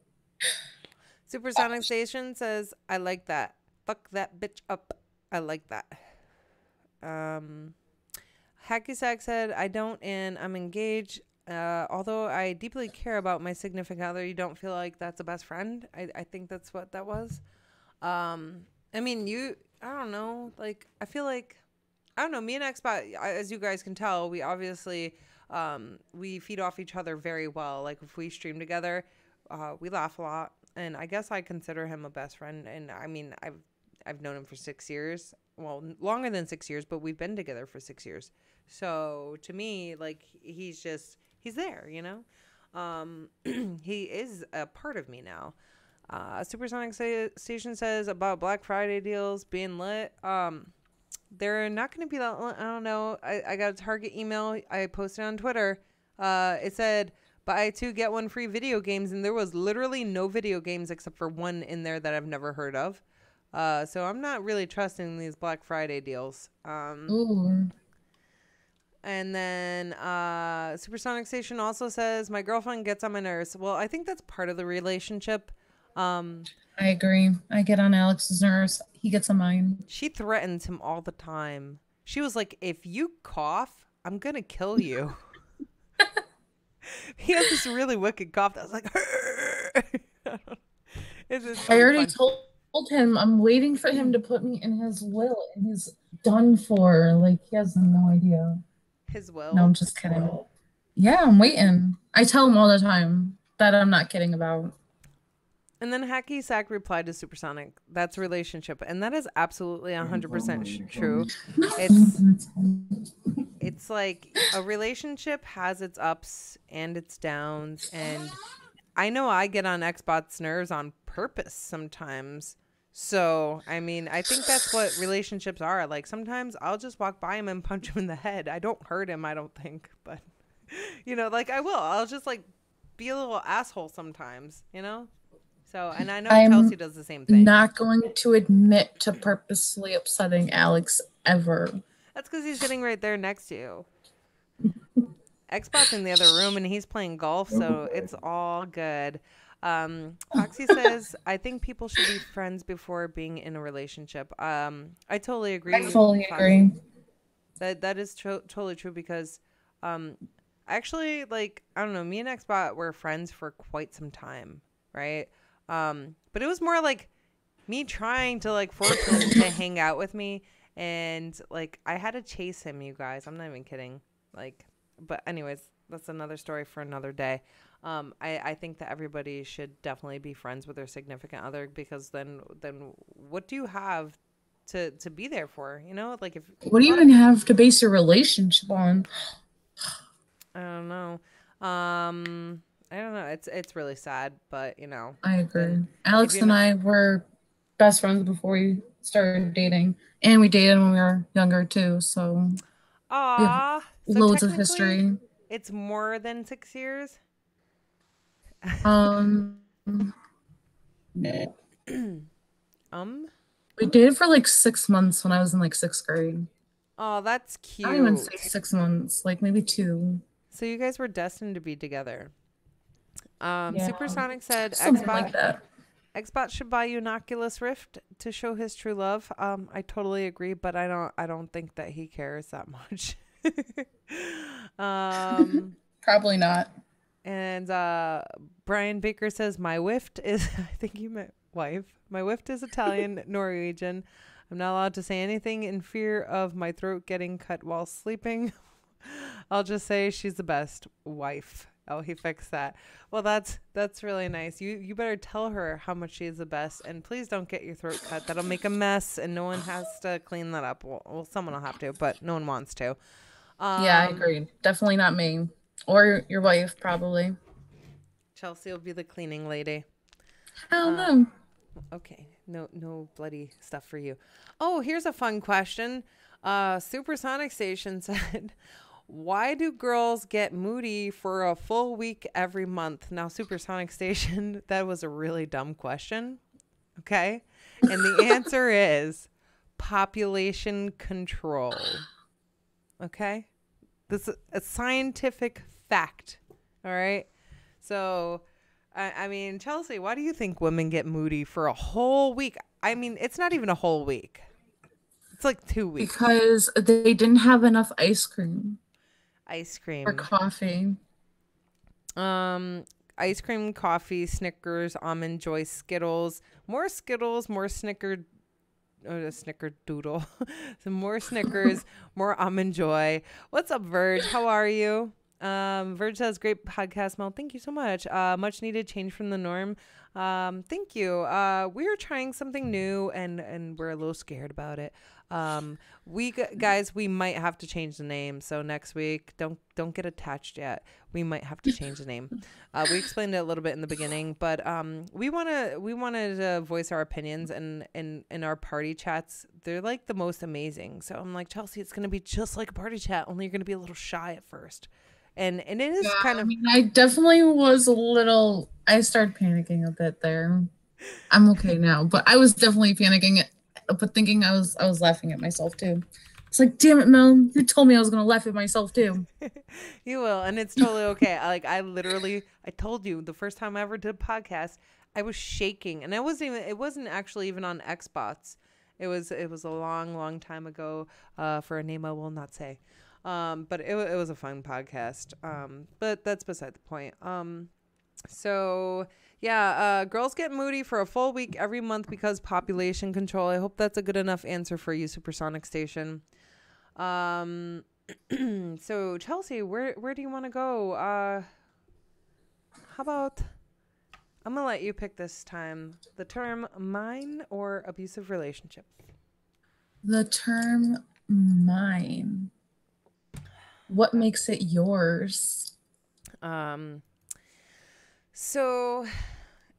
S1: Supersonic Station says, I like that. Fuck that bitch up. I like that. Hacky Sack said, I don't, and I'm engaged. Although I deeply care about my significant other, you don't feel like that's a best friend? I think that's what that was. I mean, I don't know. Like, I feel like, I don't know. Me and Xbot, as you guys can tell, we obviously, we feed off each other very well. Like, if we stream together, we laugh a lot. And I guess I consider him a best friend. And I mean, I've known him for 6 years. Well, longer than 6 years, but we've been together for 6 years. So to me, like, he's there, he is a part of me now. Supersonic Station says about Black Friday deals being lit. They're not going to be that lit. I don't know. I got a Target email I posted on Twitter. It said, buy 2, get 1 free video games. And there was literally no video games except for one in there that I've never heard of. So I'm not really trusting these Black Friday deals.
S2: Ooh.
S1: And then Supersonic Station also says, my girlfriend gets on my nerves. Well, I think that's part of the relationship.
S2: I agree. I get on Alex's nerves. He gets on mine.
S1: She threatens him all the time. She was like, if you cough, I'm going to kill you. He has this really wicked cough that was like,
S2: I already told him I'm waiting for him to put me in his will, and he's done for. Like, he has no idea.
S1: His will?
S2: No, I'm just kidding. Yeah, I'm waiting. I tell him all the time that I'm not kidding about.
S1: And then Hacky Sack replied to Supersonic, that's relationship. And that is absolutely 100% true. It's like a relationship has its ups and its downs. And I know I get on Xbot's nerves on purpose sometimes. So, I mean, I think that's what relationships are. Like, sometimes I'll just walk by him and punch him in the head. I don't hurt him, I don't think. But, like, I will. I'll just, like, be a little asshole sometimes, So, and I know Chelsea does the same thing.
S2: Not going to admit to purposely upsetting Alex ever.
S1: That's because he's sitting right there next to you. Xbot's in the other room and he's playing golf, so it's all good. Foxy says, I think people should be friends before being in a relationship. I totally agree.
S2: I fully agree.
S1: That is totally true because actually, like, I don't know, me and Xbot were friends for quite some time, right? But it was more like me trying to like force him to hang out with me, and like I had to chase him, you guys. I'm not even kidding. Like, but anyways, that's another story for another day. I think that everybody should definitely be friends with their significant other, because then what do you have to be there for? You know, like if
S2: What do you even have to base your relationship on?
S1: I don't know. I don't know. It's really sad, but you know,
S2: I
S1: then
S2: agree.
S1: if
S2: Alex
S1: you're
S2: and
S1: not,
S2: I were best friends before we started dating, and we dated when we were younger too. So we have
S1: ah, so
S2: loads of
S1: technically,
S2: history.
S1: it's more than 6 years.
S2: Um, no.
S1: Um.
S2: We dated for like 6 months when I was in like sixth grade.
S1: Oh, that's
S2: I don't even say
S1: cute.
S2: 6 months, like maybe two.
S1: So you guys were destined to be together.
S2: Yeah,
S1: Supersonic said
S2: something like that.
S1: Xbox should buy you an Oculus Rift to show his true love. I totally agree, but I don't think that he cares that much. um,
S2: Probably not.
S1: and Brian Baker says my wift is I think you meant wife. My wift is Italian, Norwegian. I'm not allowed to say anything in fear of my throat getting cut while sleeping. I'll just say she's the best wife. Oh, he fixed that. Well, that's really nice. You better tell her how much she is the best, and please don't get your throat cut. That'll make a mess, and no one has to clean that up. Well, someone will have to, but no one wants to.
S2: Yeah, I
S1: Um,
S2: agree. Definitely not me. Or your wife, probably.
S1: Chelsea will be the cleaning lady.
S2: Hell
S1: Uh,
S2: no.
S1: okay, no bloody stuff for you. Oh, here's a fun question. Supersonic Station said, why do girls get moody for a full week every month? Now, Supersonic Station, that was a really dumb question. Okay. And the answer is population control. Okay. This is a scientific fact. All right. So, I mean, Chelsea, why do you think women get moody for a whole week? I mean, it's not even a whole week. It's like 2 weeks.
S2: Because they didn't have enough ice cream
S1: Ice
S2: or
S1: cream.
S2: coffee.
S1: Um, Ice cream, coffee, Snickers, Almond Joy, Skittles, more Snickerdoodle. Some more Snickers, more Almond Joy. What's up, Verge? How are you? Verge says, great podcast, Mel. Thank you so much. Much needed change from the norm. Thank you. We're trying something new and we're a little scared about it. Guys, we might have to change the name. So next week, don't get attached yet. We might have to change the name. We explained it a little bit in the beginning, but we wanted to voice our opinions, and in our party chats, they're like the most amazing. So I'm like, Chelsea, it's gonna be just like a party chat, only you're gonna be a little shy at first, and it is
S2: Yeah,
S1: kind
S2: I
S1: of.
S2: mean, I definitely was a little. I started panicking a bit there. I'm okay now, but I was definitely panicking, but thinking I was laughing at myself too. It's like, damn it, Mel, you told me I was gonna laugh at myself too.
S1: You will, and it's totally okay. I told you the first time I ever did a podcast, I was shaking, and it wasn't actually even on Xbox. It was a long time ago, for a name I will not say. But it was a fun podcast. But that's beside the point. So yeah, girls get moody for a full week every month because population control. I hope that's a good enough answer for you, Supersonic Station. So Chelsea, where do you want to go? How about I'm gonna let you pick this time. The term mine or abusive relationship.
S2: The term mine. What makes it yours?
S1: Um. So,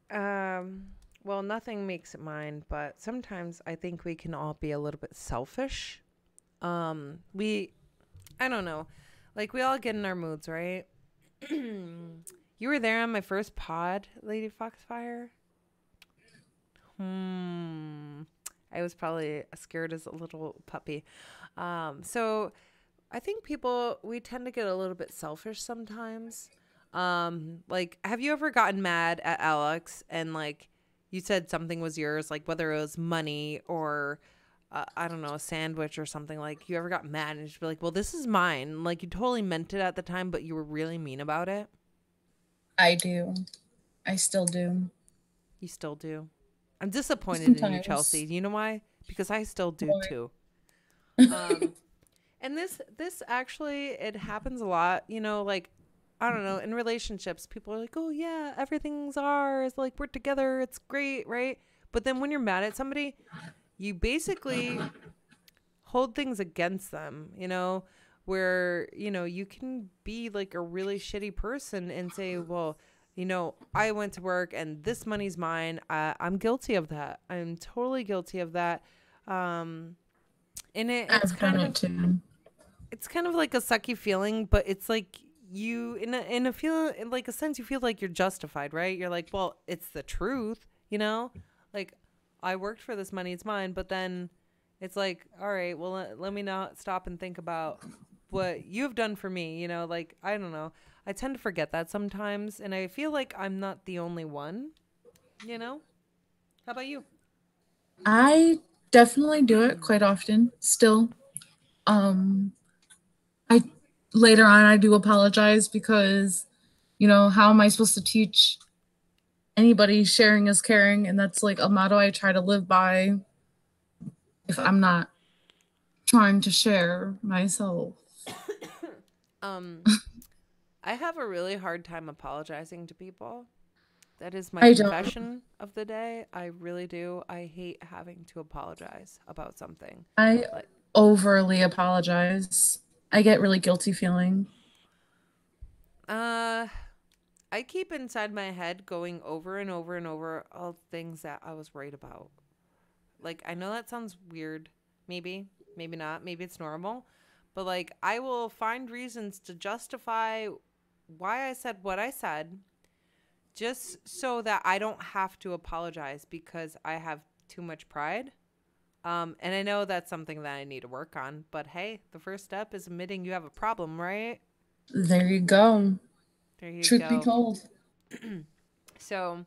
S1: well, nothing makes it mine, but sometimes I think we can all be a little bit selfish. I don't know, like we all get in our moods, right? You were there on my first pod, Lady Foxfire. I was probably scared as a little puppy. So I think we tend to get a little bit selfish sometimes. Like, have you ever gotten mad at Alex and like you said something was yours, like whether it was money or I don't know, a sandwich or something, like you ever got mad and just be like, well, this is mine. Like you totally meant it at the time, but you were really mean about it.
S2: I do. I still do.
S1: You still do. I'm disappointed in you, Chelsea.
S2: Sometimes.
S1: You know why? Because I still do
S2: Boy.
S1: too. Um, and this actually, it happens a lot, like I don't know, in relationships, people are like, oh yeah, everything's ours. Like, we're together. It's great, right? But then when you're mad at somebody, you basically hold things against them, where, you can be like a really shitty person and say, well, I went to work and this money's mine. I'm guilty of that. I'm totally guilty of that. And it's
S2: I've done
S1: kind
S2: it
S1: of,
S2: too.
S1: it's kind of like a sucky feeling, but it's like you, in like a sense, you feel like you're justified, right? You're like, well, it's the truth, like I worked for this money, it's mine. But then it's like, all right, well, let me not stop and think about what you've done for me, like, I don't know. I tend to forget that sometimes, and I feel like I'm not the only one, How about you?
S2: I definitely do it quite often still. Um, I later on I do apologize because, how am I supposed to teach anybody sharing is caring? And that's like a motto I try to live by if I'm not trying to share myself.
S1: um I have a really hard time apologizing to people. That is my
S2: I don't.
S1: confession of the day. I really do. I hate having to apologize about something.
S2: I
S1: Like,
S2: overly apologize. I get really guilty feeling.
S1: uh, I keep inside my head going over and over and over all things that I was right about. Like, I know that sounds weird. Maybe not. Maybe it's normal. But, like, I will find reasons to justify why I said what I said just so that I don't have to apologize because I have too much pride. And I know that's something that I need to work on. But hey, the first step is admitting you have a problem, right?
S2: There you go.
S1: There you
S2: Truth be
S1: go.
S2: told.
S1: So,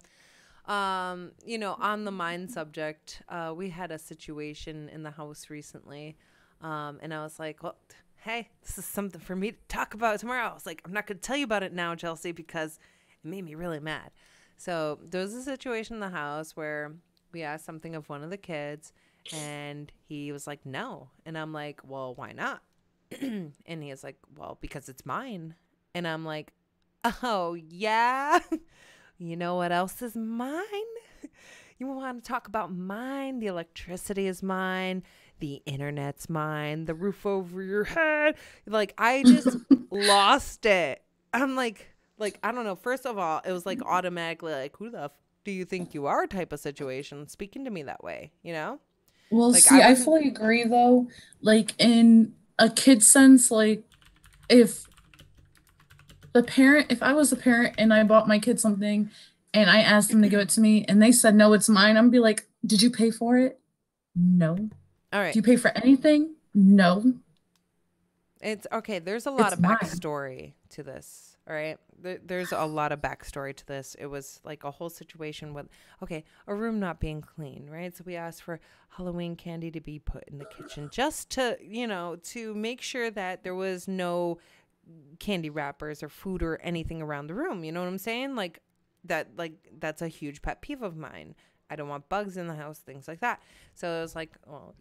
S1: on the mind subject, we had a situation in the house recently. And I was like, well, hey, this is something for me to talk about tomorrow. I was like, I'm not going to tell you about it now, Chelsey, because it made me really mad. So there was a situation in the house where we asked something of one of the kids, and he was like, no. And I'm like, well, why not? And he was like, well, because it's mine. And I'm like, oh, yeah? You know what else is mine? You want to talk about mine? The electricity is mine. The internet's mine. The roof over your head. Like, I just lost it. I'm like, I don't know. First of all, it was like automatically like, who the do you think you are type of situation speaking to me that way,
S2: Well,
S1: Like, I
S2: see, I
S1: wasn't.
S2: fully agree though. Like in a kid sense, like if if I was a parent and I bought my kid something and I asked them to give it to me and they said no, it's mine, I'm be like, did you pay for it? No.
S1: All
S2: Do
S1: right.
S2: you pay for anything? No.
S1: It's okay. There's a lot
S2: It's
S1: of
S2: mine.
S1: backstory to this. All right. There's a lot of backstory to this. It was like a whole situation with, okay, a room not being clean, right? So we asked for Halloween candy to be put in the kitchen just to, to make sure that there was no candy wrappers or food or anything around the room. You know what I'm saying? That's a huge pet peeve of mine. I don't want bugs in the house, things like that. So it was like, well,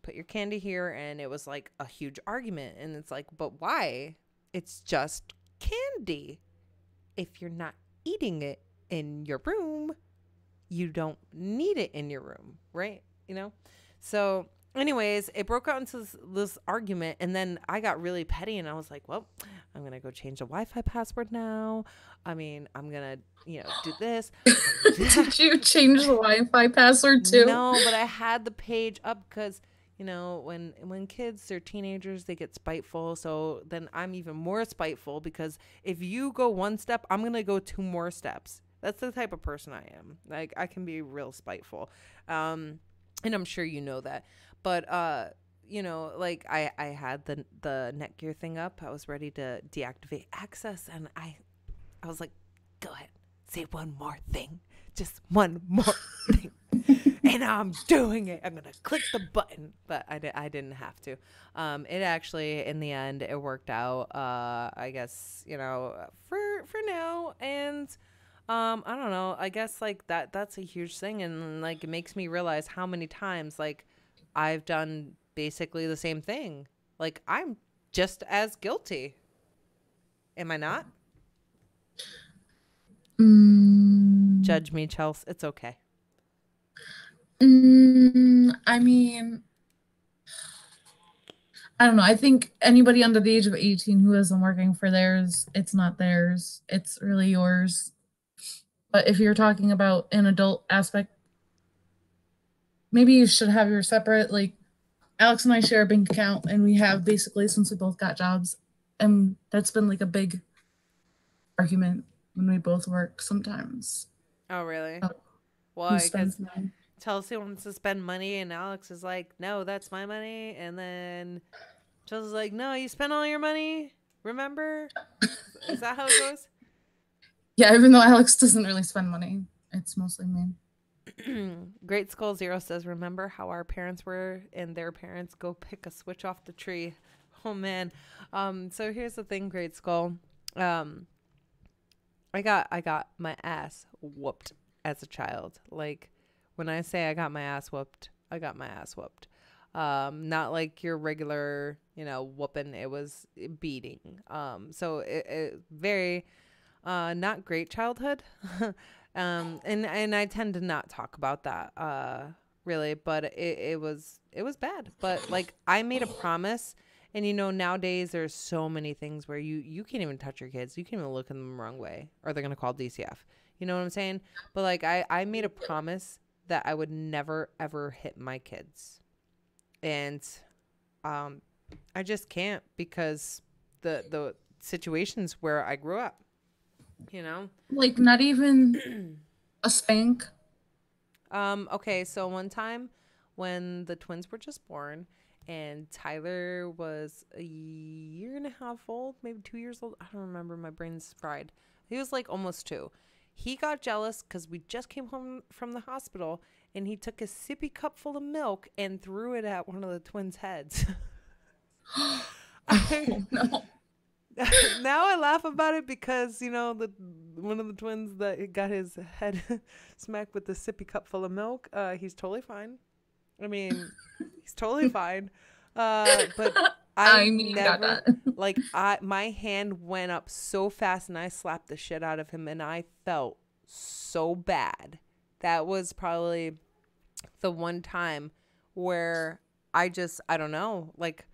S1: put your candy here. And it was like a huge argument. And it's like, but why? It's just candy. If you're not eating it in your room, you don't need it in your room, right? So anyways, it broke out into this argument, and then I got really petty, and I was like, well, I'm gonna go change the Wi-Fi password now. I mean, I'm gonna do this, I'm gonna do that.
S2: Did you change the Wi-Fi password too?
S1: No, but I had the page up because when kids, they're teenagers, they get spiteful. So then I'm even more spiteful because if you go one step, I'm gonna go two more steps. That's the type of person I am. Like, I can be real spiteful. And I'm sure you know that. But like, I had the Netgear thing up. I was ready to deactivate access, and I was like, go ahead, say one more thing. Just one more thing. And I'm doing it. I'm going to click the button. But I didn't have to. It actually, in the end, it worked out, I guess, for now. And I don't know. I guess, like, that's a huge thing. And, like, it makes me realize how many times, like, I've done basically the same thing. Like, I'm just as guilty. Am I not?
S2: Mm,
S1: Judge me, Chelsea. It's okay.
S2: I mean, I don't know. I think anybody under the age of 18 who isn't working for theirs, it's not theirs. It's really yours. But if you're talking about an adult aspect, maybe you should have your separate, like, Alex and I share a bank account, and we have basically since we both got jobs. And that's been like a big argument when we both work sometimes.
S1: Oh, really?
S2: Uh, who
S1: Why?
S2: spends
S1: Because
S2: money?
S1: Chelsea wants to spend money, and Alex is like, no, that's my money. And then Chelsea's like, no, you spent all your money. Remember? Is that how it goes?
S2: Yeah, even though Alex doesn't really spend money, it's mostly me.
S1: Great Skull Zero says, remember how our parents were and their parents go pick a switch off the tree. Oh man. So here's the thing, Great Skull. Um, I got my ass whooped as a child. Like when I say I got my ass whooped, I got my ass whooped. Not like your regular, whooping. It was beating. So it very not great childhood. And I tend to not talk about that really, but it was bad. But like I made a promise, and nowadays there's so many things where you can't even touch your kids. You can't even look at them the wrong way, or they're gonna call DCF. You know what I'm saying? But like I made a promise that I would never ever hit my kids, and um I just can't because the situations where I grew up. You know.
S2: Like, not even a spank.
S1: Okay, so one time when the twins were just born and Tyler was a year and a half old, maybe 2 years old. I don't remember. My brain's fried. He was like almost two. He got jealous because we just came home from the hospital and he took a sippy cup full of milk and threw it at one of the twins' heads. I,
S2: Oh no.
S1: now I laugh about it because the one of the twins that got his head smacked with the sippy cup full of milk. He's totally fine. I mean, he's totally fine. But
S2: I
S1: I've
S2: mean, I got
S1: never
S2: that.
S1: like I my hand went up so fast and I slapped the shit out of him and I felt so bad. That was probably the one time where I don't know, like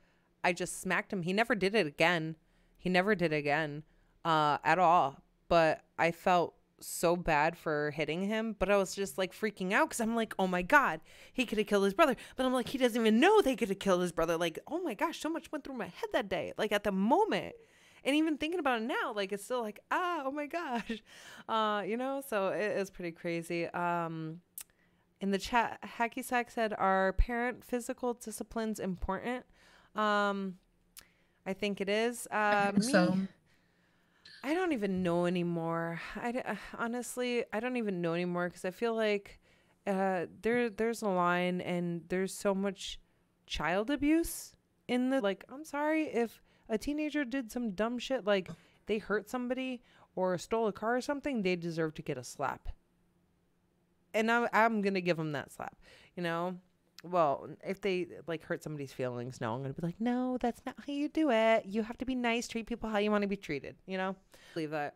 S1: I just smacked him. He never did it again. He never did it again at all. But I felt so bad for hitting him, but I was just like freaking out because I'm like, oh my God, he could have killed his brother. But I'm like, he doesn't even know they could have killed his brother. Like, oh my gosh, so much went through my head that day, like at the moment. And even thinking about it now, like it's still like, oh my gosh. So it is pretty crazy. In the chat, Hacky Sack said, are parent physical disciplines important? Um, I think it is.
S2: I think
S1: Me,
S2: so.
S1: I don't even know anymore. Honestly, I don't even know anymore because I feel like there's a line and there's so much child abuse in the like. I'm sorry if a teenager did some dumb shit like they hurt somebody or stole a car or something, they deserve to get a slap. And I'm gonna give them that slap, you know. Well, if they like hurt somebody's feelings, no, I'm gonna be like, no, that's not how you do it. You have to be nice, treat people how you want to be treated, you know. Believe that.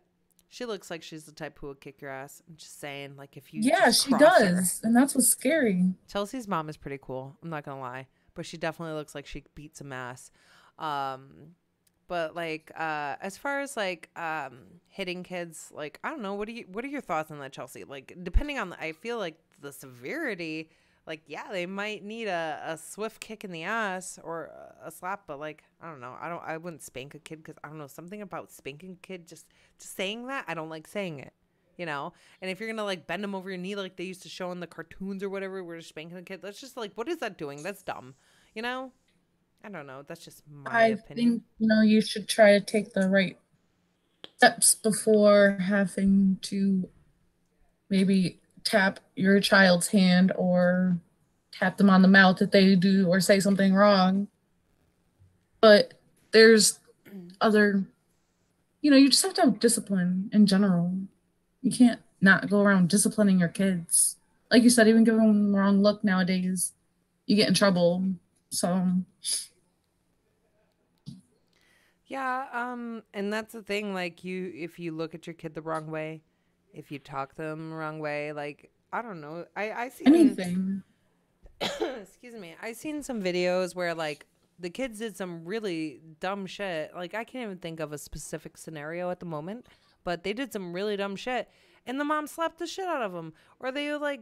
S1: She looks like she's the type who would kick your ass. I'm just saying, like if you
S2: Yeah,
S1: just
S2: she
S1: cross her.
S2: does. And that's what's scary.
S1: Chelsea's mom is pretty cool. I'm not gonna lie, but she definitely looks like she beats some ass. Um, but like as far as like hitting kids, like I don't know, what are your thoughts on that, Chelsea? Like depending on I feel like the severity, like yeah, they might need a swift kick in the ass or a slap, but like I don't know, I wouldn't spank a kid because I don't know, something about spanking a kid, just saying that I don't like saying it, you know. And if you're gonna like bend them over your knee like they used to show in the cartoons or whatever, we're just spanking a kid, that's just like, what is that doing? That's dumb, you know. I don't know, that's just my
S2: I
S1: opinion.
S2: think, you should try to take the right steps before having to maybe tap your child's hand or tap them on the mouth if they do or say something wrong. But there's other, you just have to have discipline in general. You can't not go around disciplining your kids. Like you said, even giving them the wrong look nowadays, you get in trouble. So
S1: Yeah, and that's the thing, like if you look at your kid the wrong way, if you talk to them the wrong way, like I don't know. I seen
S2: Anything.
S1: excuse me. I seen some videos where like the kids did some really dumb shit. Like I can't even think of a specific scenario at the moment, but they did some really dumb shit and the mom slapped the shit out of them or they like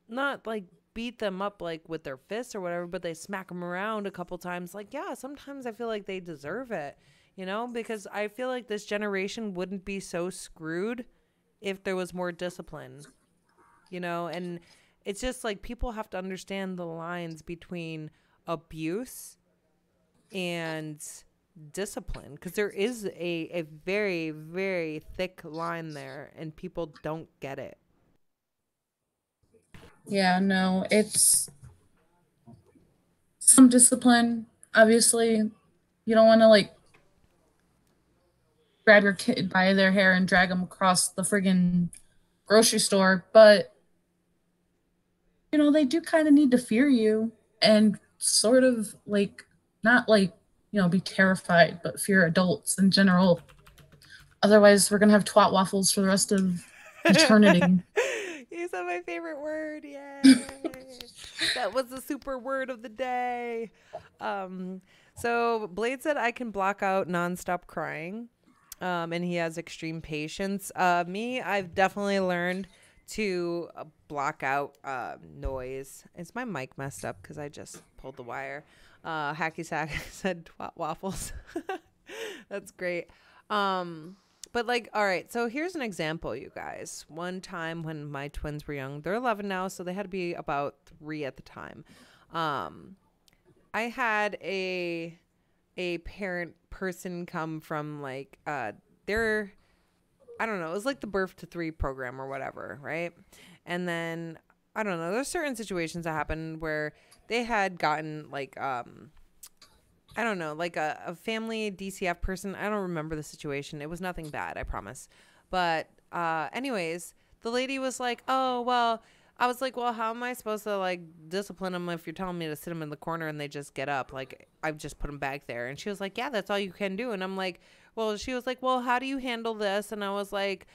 S1: not like beat them up like with their fists or whatever, but they smack them around a couple times. Like, yeah, sometimes I feel like they deserve it, because I feel like this generation wouldn't be so screwed if there was more discipline, and it's just like people have to understand the lines between abuse and discipline because there is a very, very thick line there and people don't get it.
S2: Yeah, no, it's some discipline. Obviously, you don't want to like grab your kid by their hair and drag them across the friggin' grocery store, but they do kind of need to fear you and sort of like not like, be terrified, but fear adults in general. Otherwise, we're going to have twat waffles for the rest of eternity.
S1: You said my favorite word. Yay. That was the super word of the day. So Blade said I can block out nonstop crying. And he has extreme patience. Me, I've definitely learned to block out noise. Is my mic messed up because I just pulled the wire? Hacky Sack said twat waffles. That's great. But like, all right, so here's an example, you guys. One time when my twins were young, they're 11 now, so they had to be about 3 at the time. I had a parent person come from like their, I don't know, it was like the Birth to 3 program or whatever, right? And then I don't know, there's certain situations that happened where they had gotten like I don't know, like a family DCF person. I don't remember the situation. It was nothing bad, I promise. But anyways, the lady was like, "Oh, well," I was like, "Well, how am I supposed to like discipline them if you're telling me to sit them in the corner and they just get up? Like I've just put them back there." And she was like, "Yeah, that's all you can do." And I'm like, "Well," she was like, "Well, how do you handle this?" And I was like,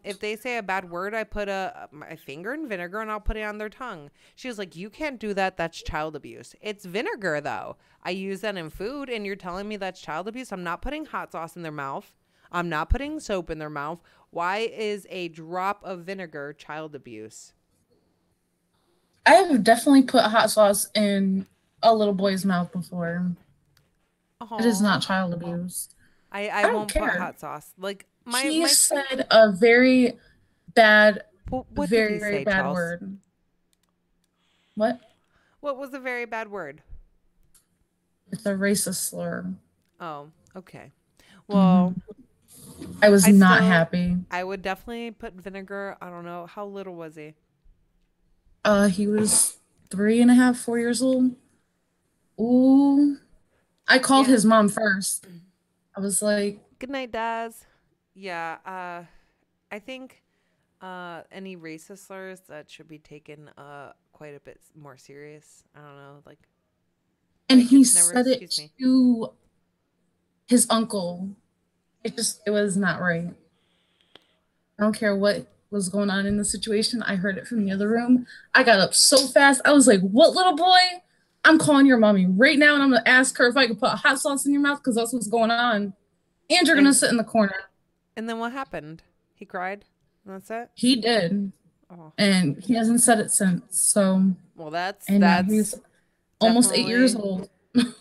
S1: if they say a bad word, I put my finger in vinegar and I'll put it on their tongue." She was like, "You can't do that. That's child abuse." It's vinegar though. I use that in food and you're telling me that's child abuse? I'm not putting hot sauce in their mouth. I'm not putting soap in their mouth. Why is a drop of vinegar child abuse?
S2: I have definitely put hot sauce in a little boy's mouth before. It is not
S1: Oh,
S2: child abuse.
S1: I
S2: I don't
S1: won't put
S2: care.
S1: hot sauce. Like
S2: He
S1: my
S2: said a very bad,
S1: what did he
S2: very
S1: say,
S2: bad
S1: Charles?
S2: word. What?
S1: What was a very bad word?
S2: It's a racist slur.
S1: Oh, okay. Well,
S2: Hmm. I was
S1: I
S2: not
S1: still
S2: happy.
S1: I would definitely put vinegar. I don't know. How little was he?
S2: He was 3.5, 4 years old. Ooh. I called
S1: Yeah.
S2: his mom first. I was like,
S1: Good night, Daz. Yeah, I think any racist slurs that should be taken quite a bit more serious. I don't know, like
S2: and
S1: my
S2: he
S1: kids never
S2: said it
S1: excuse me.
S2: to his uncle. It was not right. I don't care what was going on in the situation. I heard it from the other room. I got up so fast. I was like, "What, little boy? I'm calling your mommy right now and I'm going to ask her if I could put hot sauce in your mouth because that's what's going on. And you're going to
S1: And
S2: sit in the corner."
S1: and then what happened? He cried. And that's it.
S2: He did.
S1: Oh,
S2: And he hasn't said it since. So,
S1: well, that's
S2: and now he's almost 8 years
S1: definitely
S2: old.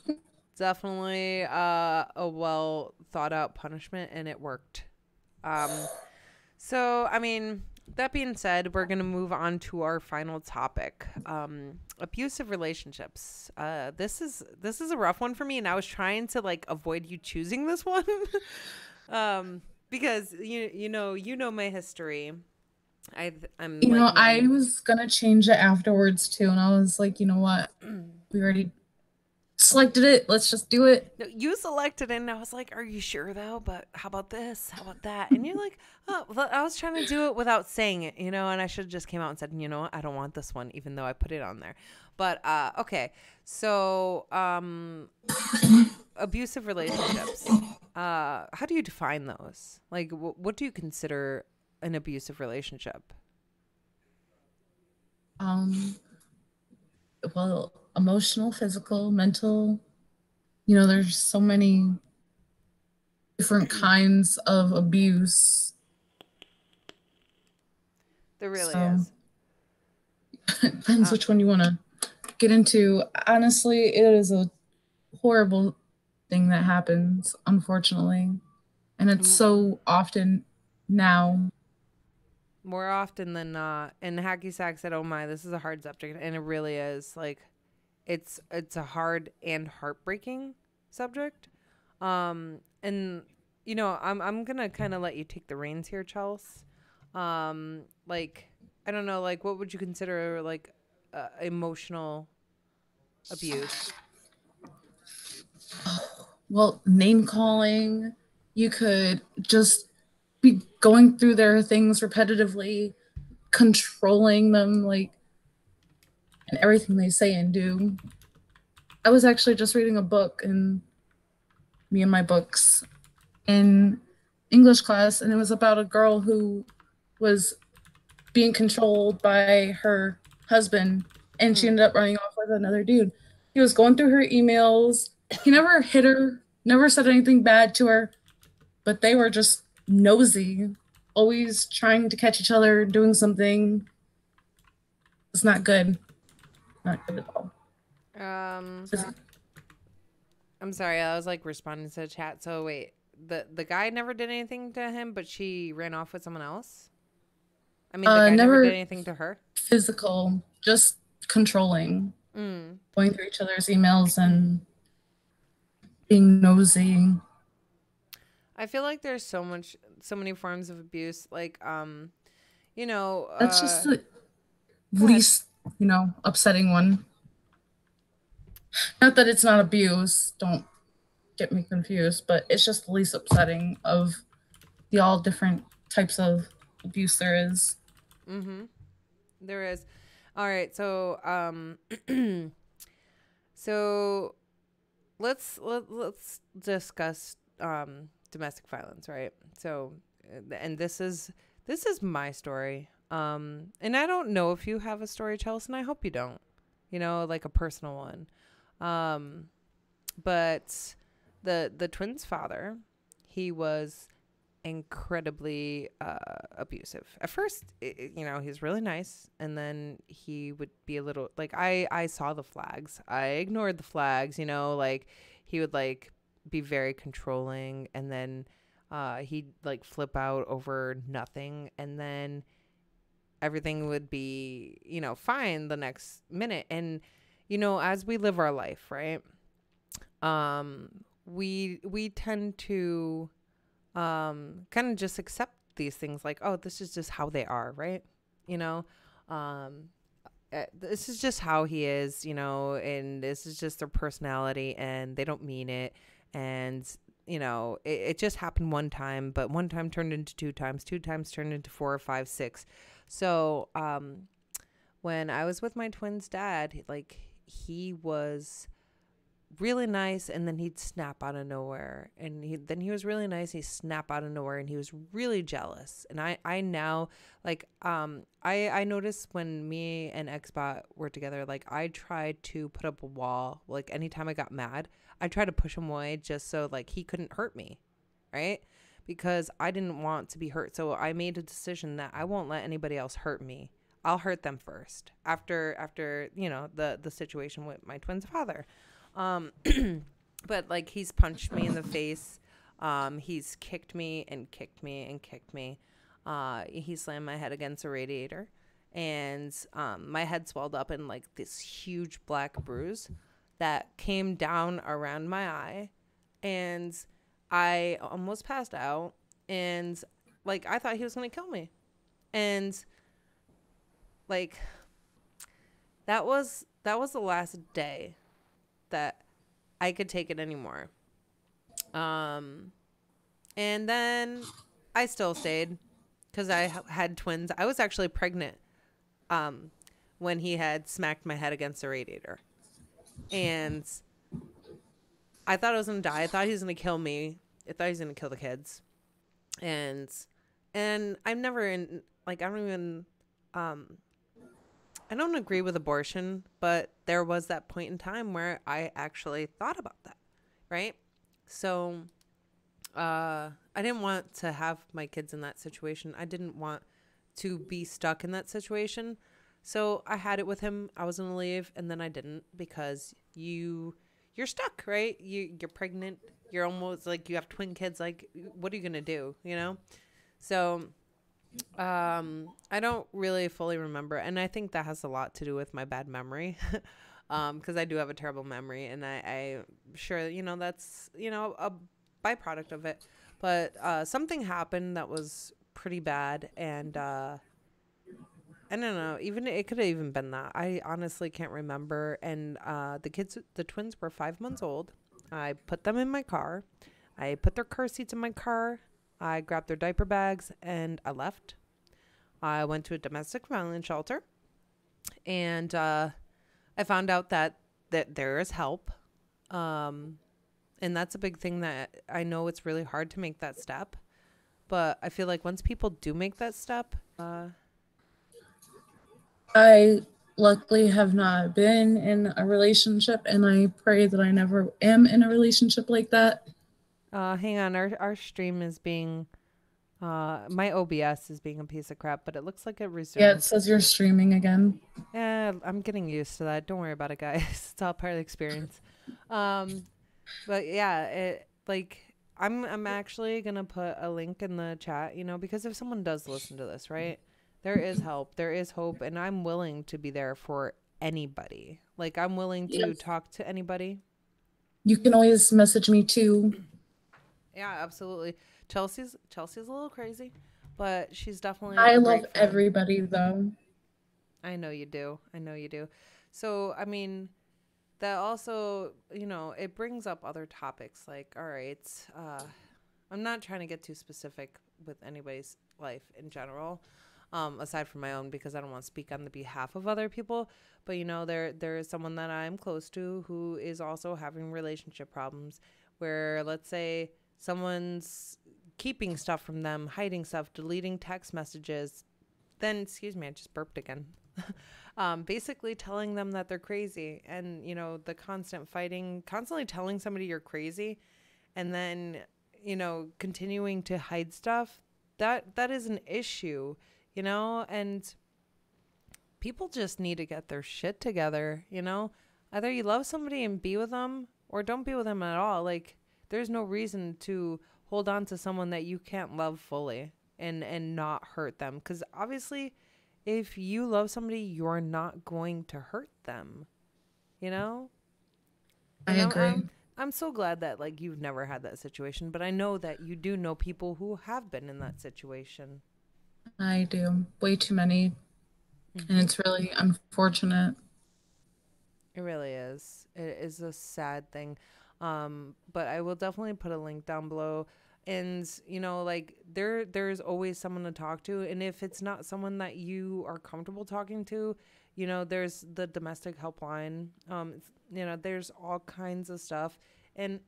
S1: definitely a well thought out punishment, and it worked. Um, So, I mean, that being said, we're going to move on to our final topic. Abusive relationships. This is a rough one for me and I was trying to like avoid you choosing this one. Because you know my history. I'm like
S2: I
S1: nine.
S2: was going to change it afterwards too. And I was like, you know what? We already selected it. Let's just do it.
S1: No, you selected it and I was like, "Are you sure though? But how about this? How about that?" And you're like, "Oh, well, I was trying to do it without saying it, and I should have just came out and said, you know what? I don't want this one, even though I put it on there." But okay. So, abusive relationships. how do you define those? Like, what do you consider an abusive relationship?
S2: Um, well, emotional, physical, mental, there's so many different kinds of abuse.
S1: There really
S2: So
S1: is.
S2: it depends
S1: Uh,
S2: which one you want to get into. Honestly, it is a horrible thing that happens, unfortunately. And it's
S1: m-
S2: so often now.
S1: More often than not, and Hacky Sack said, "Oh my, this is a hard subject," and it really is. Like, it's a hard and heartbreaking subject. And I'm gonna kind of let you take the reins here, Chels. Like, I don't know, like, what would you consider like emotional abuse?
S2: Well, name calling, you could just be going through their things repetitively, controlling them, like, and everything they say and do. I was actually just reading a book in me and my books in English class, and it was about a girl who was being controlled by her husband, and she
S1: Mm.
S2: ended up running off with another dude. He was going through her emails. He never hit her, never said anything bad to her, but they were just nosy, always trying to catch each other doing something. It's not good. Not good at all.
S1: Um, I'm sorry, I was like responding to the chat. So wait, the guy never did anything to him, but she ran off with someone else. I mean, the guy never did
S2: Never
S1: anything to her.
S2: physical, just controlling,
S1: Mm.
S2: going through each other's emails and being nosy.
S1: I feel like there's so many forms of abuse. Like, you know,
S2: That's just the
S1: go ahead.
S2: least, upsetting one. Not that it's not abuse, don't get me confused, but it's just the least upsetting of the all different types of abuse there is.
S1: Mm-hmm. There is. All right. So, so let's discuss domestic violence, right? So, and this is my story. And I don't know if you have a story, Chelsea, and I hope you don't. Like a personal one. Um, but the twins' father, he was incredibly abusive. At first, he's really nice, and then he would be a little like I saw the flags. I ignored the flags, like he would like be very controlling, and then he'd like flip out over nothing, and then everything would be, fine the next minute. And as we live our life, right? We tend to kind of just accept these things like, oh, this is just how they are, right? You know, um, this is just how he is, and this is just their personality, and they don't mean it. And, it just happened one time, but one time turned into two times turned into four or five, six. So, when I was with my twins' dad, like, he was really nice, and then he'd snap out of nowhere, and then he was really nice, he'd snap out of nowhere, and he was really jealous. And I now, like, I noticed when me and Xbot were together, like, I tried to put up a wall. Like, anytime I got mad, I tried to push him away just so like he couldn't hurt me, right? Because I didn't want to be hurt. So I made a decision that I won't let anybody else hurt me. I'll hurt them first after the situation with my twins' father. um, but like he's punched me in the face. He's kicked me and kicked me and kicked me. He slammed my head against a radiator, and my head swelled up in like this huge black bruise that came down around my eye, and I almost passed out. And like I thought he was gonna kill me, and like that was the last day that I could take it anymore. Um, and then I still stayed because I had twins. I was actually pregnant um, when he had smacked my head against the radiator. And I thought I was going to die. I thought he was going to kill me. I thought he was gonna kill the kids, and I'm never in like I don't even um I don't agree with abortion, but there was that point in time where I actually thought about that, right? So I didn't want to have my kids in that situation. I didn't want to be stuck in that situation. So I had it with him. I was gonna leave, and then I didn't because you're stuck, right? You're pregnant. You're almost like you have twin kids. Like, what are you gonna do? You know. So I don't really fully remember, and I think that has a lot to do with my bad memory. Because I do have a terrible memory, and I'm sure that's a byproduct of it. But something happened that was pretty bad, and I don't know. Even it could have even been that. I honestly can't remember. And the twins were 5 months old. I put them in my car. I put their car seats in my car. I grabbed their diaper bags and I left. I went to a domestic violence shelter, and I found out that there is help. Um, and that's a big thing that I know it's really hard to make that step. But I feel like once people do make that step,
S2: I luckily have not been in a relationship, and I pray that I never am in a relationship like that.
S1: hang on, our stream is being, my OBS is being a piece of crap, but it looks like it
S2: Yeah, it
S1: resumed.
S2: says you're streaming again.
S1: Yeah, I'm getting used to that. Don't worry about it, guys. It's all part of the experience. Um, but yeah, it like I'm actually gonna put a link in the chat, because if someone does listen to this, right, there is help, there is hope, and I'm willing to be there for anybody. Like I'm willing to
S2: Yes.
S1: talk to anybody.
S2: You can always message me too.
S1: Yeah, absolutely. Chelsea's a little crazy, but she's definitely
S2: I
S1: a
S2: love
S1: great friend.
S2: everybody though.
S1: I know you do. I know you do. So, I mean, that also, it brings up other topics like, all right, I'm not trying to get too specific with anybody's life in general, aside from my own, because I don't want to speak on the behalf of other people. But, there is someone that I'm close to who is also having relationship problems where, let's say, someone's keeping stuff from them, hiding stuff, deleting text messages. Then, excuse me, I just burped again. Basically telling them that they're crazy, and the constant fighting, constantly telling somebody you're crazy, and then continuing to hide stuff. That is an issue, and people just need to get their shit together. Either you love somebody and be with them, or don't be with them at all. Like, there's no reason to hold on to someone that you can't love fully and not hurt them, because obviously if you love somebody, you're not going to hurt them, you know?
S2: I
S1: And
S2: agree.
S1: I'm so glad that like you've never had that situation, but I know that you do know people who have been in that situation.
S2: I do. Way too many. And
S1: Hmm.
S2: it's really unfortunate.
S1: It really is. It is a sad thing. But I will definitely put a link down below. And like there's always someone to talk to. And if it's not someone that you are comfortable talking to, there's the domestic helpline. There's all kinds of stuff. And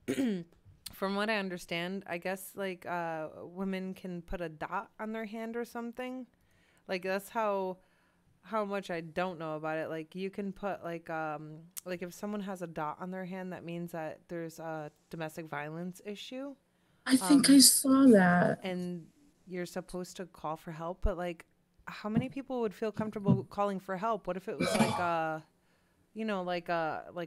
S1: from what I understand, I guess like women can put a dot on their hand or something. Like that's how much I don't know about it. Like you can put like if someone has a dot on their hand, that means that there's a domestic violence issue.
S2: I think I
S1: Um,
S2: saw that.
S1: and you're supposed to call for help, but like how many people would feel comfortable calling for help? What if it was like like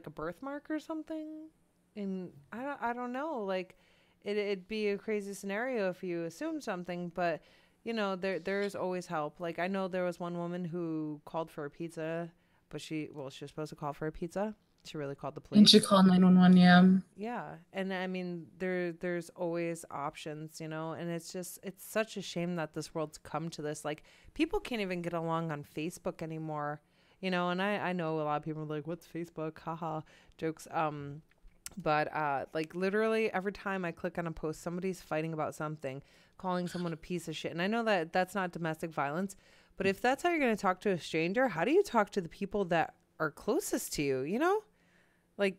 S1: a birthmark or something? And I don't know. Like it'd be a crazy scenario if you assume something, but there's always help. Like I know there was one woman who called for a pizza, but she was supposed to call for a pizza. She really called the
S2: And she
S1: police.
S2: called 911, yeah.
S1: Yeah, and I mean there's always options, and it's such a shame that this world's come to this. Like people can't even get along on Facebook anymore. And I know a lot of people are like, what's Facebook? Haha, jokes. But like literally every time I click on a post, somebody's fighting about something, calling someone a piece of shit. And I know that that's not domestic violence, but if that's how you're going to talk to a stranger, how do you talk to the people that are closest to you? Like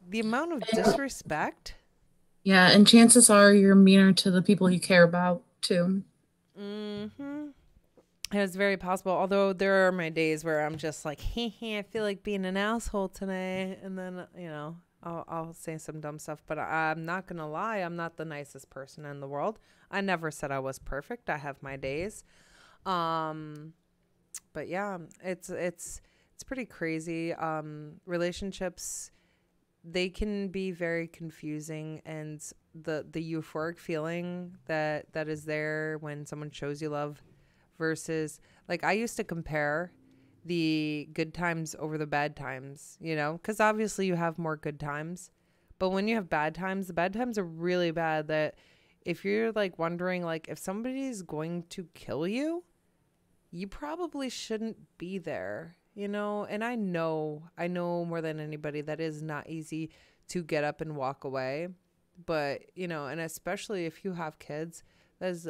S1: the amount of disrespect.
S2: Yeah, and chances are you're meaner to the people you care about too.
S1: Mm-hmm. It's very possible. Although there are my days where I'm just like, I feel like being an asshole today, and then I'll say some dumb stuff. But I'm not gonna lie, I'm not the nicest person in the world. I never said I was perfect. I have my days. Um, but yeah, it's pretty crazy. Relationships, they can be very confusing, and the euphoric feeling that is there when someone shows you love versus, like, I used to compare the good times over the bad times, because obviously you have more good times, but when you have bad times, the bad times are really bad. That if you're like wondering, like, if somebody's going to kill you, you probably shouldn't be there, and I know more than anybody that is not easy to get up and walk away. But and especially if you have kids, that's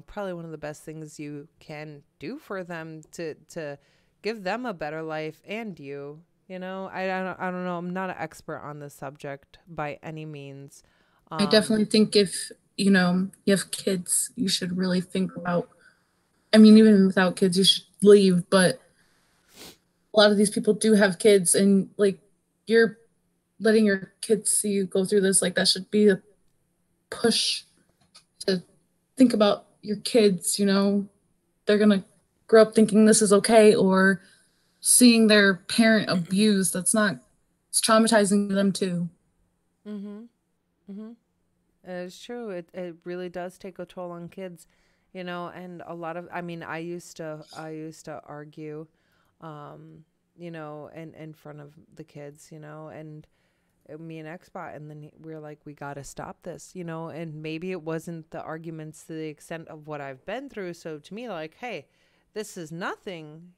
S1: probably one of the best things you can do for them, to give them a better life. And I don't know, I'm not an expert on this subject by any means.
S2: I
S1: um
S2: definitely think if, you have kids, you should really think about, I mean, even without kids, you should leave, but a lot of these people do have kids and like you're letting your kids see you go through this, like that should be a push to think about your kids, they're going to grow up thinking this is okay, or seeing their parent abused. That's not, it's traumatizing to them too.
S1: mhm. Mhm. It's true. It really does take a toll on kids, and a lot of, I mean, I used to argue, um, in front of the kids, and me and Xbot, and then we are like, we got to stop this, and maybe it wasn't the arguments to the extent of what I've been through. So to me, like, hey, this is nothing,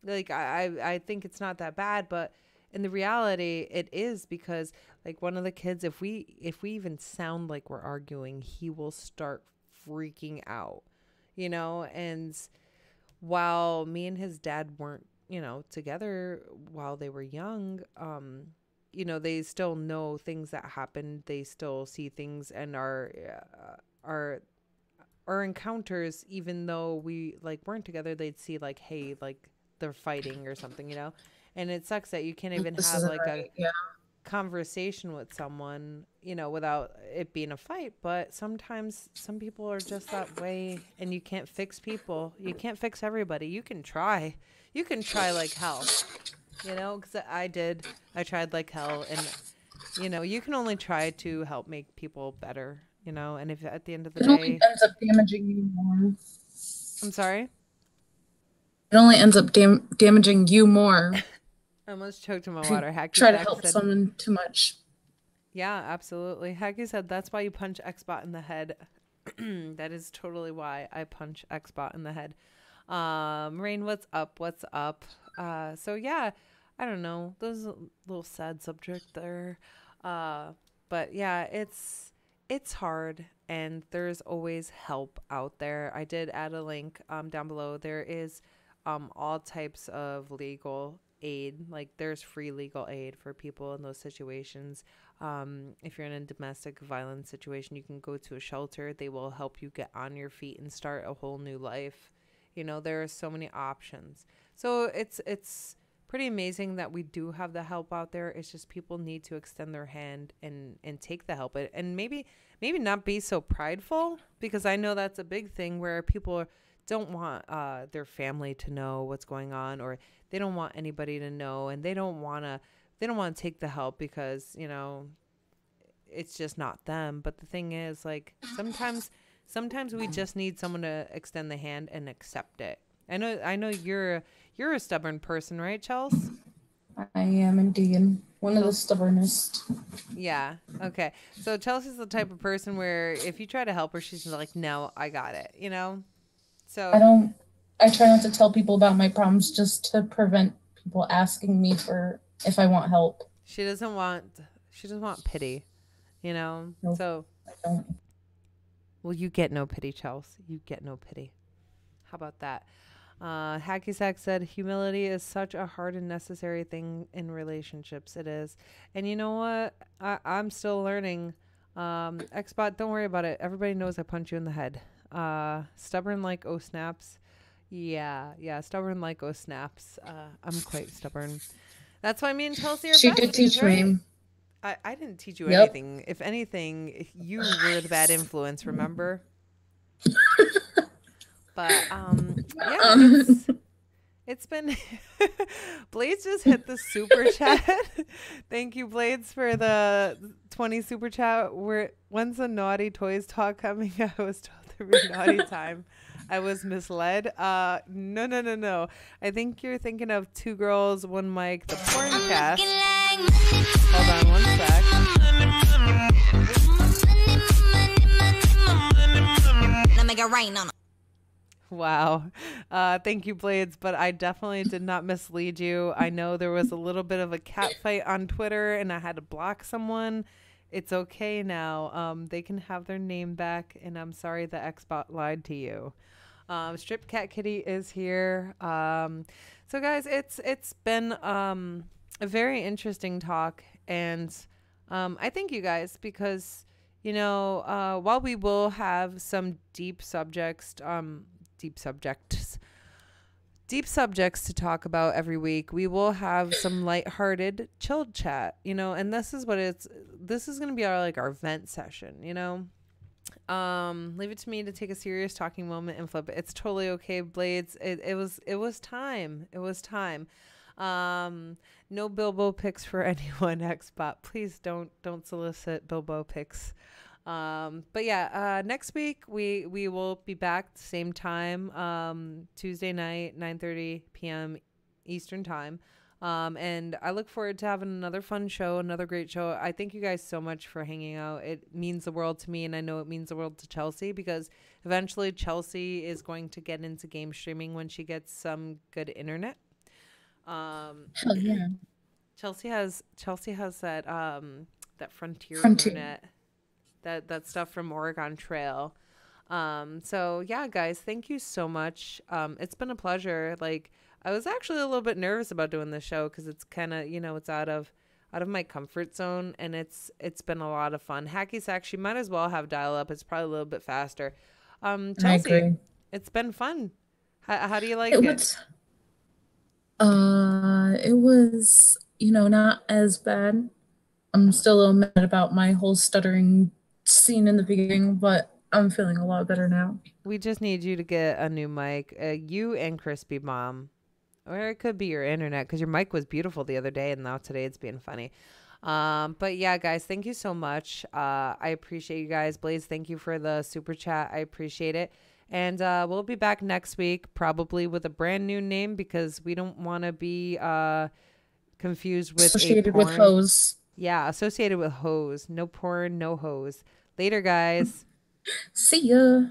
S1: like I think it's not that bad, but in the reality it is, because like one of the kids, if we even sound like we're arguing, he will start freaking out, and while me and his dad weren't together while they were young, they still know things that happened, they still see things, and our our encounters, even though we like weren't together, they'd see like, hey, like they're fighting or something, and it sucks that you can't even
S2: This
S1: have
S2: isn't
S1: like a
S2: right. Yeah.
S1: conversation with someone, without it being a fight. But sometimes some people are just that way, and you can't fix people, you can't fix everybody. You can try like hell, because I tried like hell, and you can only try to help make people better, and if at the end of the
S2: It only
S1: day.
S2: ends up damaging you more.
S1: I'm sorry.
S2: It only ends up damaging you more
S1: I almost choked on my
S2: if you
S1: water. Hacky
S2: try to
S1: Sack
S2: help
S1: said,
S2: someone too much.
S1: yeah, absolutely. Hacky said, that's why you punch Xbot in the head. That is totally why I punch Xbot in the head. Rain, what's up? What's up? So yeah, I don't know. There's a little sad subject there. Uh, but yeah, it's hard, and there's always help out there. I did add a link down below. There is all types of legal aid. Like, there's free legal aid for people in those situations. If you're in a domestic violence situation, you can go to a shelter. They will help you get on your feet and start a whole new life. There are so many options. So it's pretty amazing that we do have the help out there. It's just people need to extend their hand and take the help, and maybe not be so prideful, because I know that's a big thing where people don't want their family to know what's going on, or they don't want anybody to know, and they don't want to take the help because it's just not them. But the thing is, like, sometimes we just need someone to extend the hand and accept it. I know you're a stubborn person, right, Chels?
S2: I am indeed one of the
S1: Chels?
S2: stubbornest.
S1: Yeah. Okay. So Chelsea's the type of person where if you try to help her, she's like, "No, I got it."
S2: I
S1: So
S2: don't, I try not to tell people about my problems just to prevent people asking me for if I want help.
S1: she doesn't want she doesn't want pity.
S2: No,
S1: So,
S2: I don't.
S1: well, you get no pity, Chelsea. You get no pity. How about that? Hacky Sack said, humility is such a hard and necessary thing in relationships. It is. And you know what? I'm still learning. Xbot, don't worry about it. Everybody knows I punch you in the head. Stubborn like oh snaps. Yeah, stubborn like oh snaps. I'm quite stubborn. That's why me and Chelsea are
S2: She did
S1: besties,
S2: teach
S1: right?
S2: me.
S1: I didn't teach you
S2: Yep.
S1: anything. If anything, you were the bad influence, remember? But yeah, it's been Blades just hit the super chat. Thank you, Blades, for the 20 super chat. When's the naughty toys talk coming? I was told to be naughty time. I was misled. No. I think you're thinking of Two Girls, One Mic, the porn cast. Hold on one sec. Let me get rain on. Wow. Thank you, Blades, but I definitely did not mislead you. I know there was a little bit of a cat fight on Twitter and I had to block someone. It's okay now. They can have their name back, and I'm sorry the Xbot lied to you. Strip Cat Kitty is here. So guys, it's been a very interesting talk, and I thank you guys because while we will have some deep subjects to talk about every week, we will have some lighthearted, chilled chat, and this is going to be our vent session, leave it to me to take a serious talking moment and flip it. It's totally okay, Blades. It was time. No Bilbo pics for anyone, Xbot. Please don't solicit Bilbo pics. But yeah, next week we will be back the same time, Tuesday night, 9:30 p.m. Eastern time. And I look forward to having another fun show, another great show. I thank you guys so much for hanging out. It means the world to me, and I know it means the world to Chelsea, because eventually Chelsea is going to get into game streaming when she gets some good internet.
S2: Hell yeah.
S1: Chelsea has that frontier internet, that stuff from Oregon Trail. So yeah, guys, thank you so much. It's been a pleasure. I was actually a little bit nervous about doing this show because it's kind of, it's out of my comfort zone, and it's been a lot of fun. Hacky Sack, she might as well have dial up. It's probably a little bit faster. Chelsea, I agree. It's been fun. How do you like it?
S2: It was, not as bad. I'm still a little mad about my whole stuttering scene in the beginning, but I'm feeling a lot better now.
S1: We just need you to get a new mic, you and Crispy Mom. Or it could be your internet, because your mic was beautiful the other day, and now today it's being funny. But yeah, guys, thank you so much. I appreciate you guys. Blaze, thank you for the super chat. I appreciate it. And we'll be back next week, probably with a brand new name, because we don't want to be confused with
S2: associated with hoes.
S1: Yeah, associated with hoes. No porn, no hoes. Later, guys.
S2: See ya.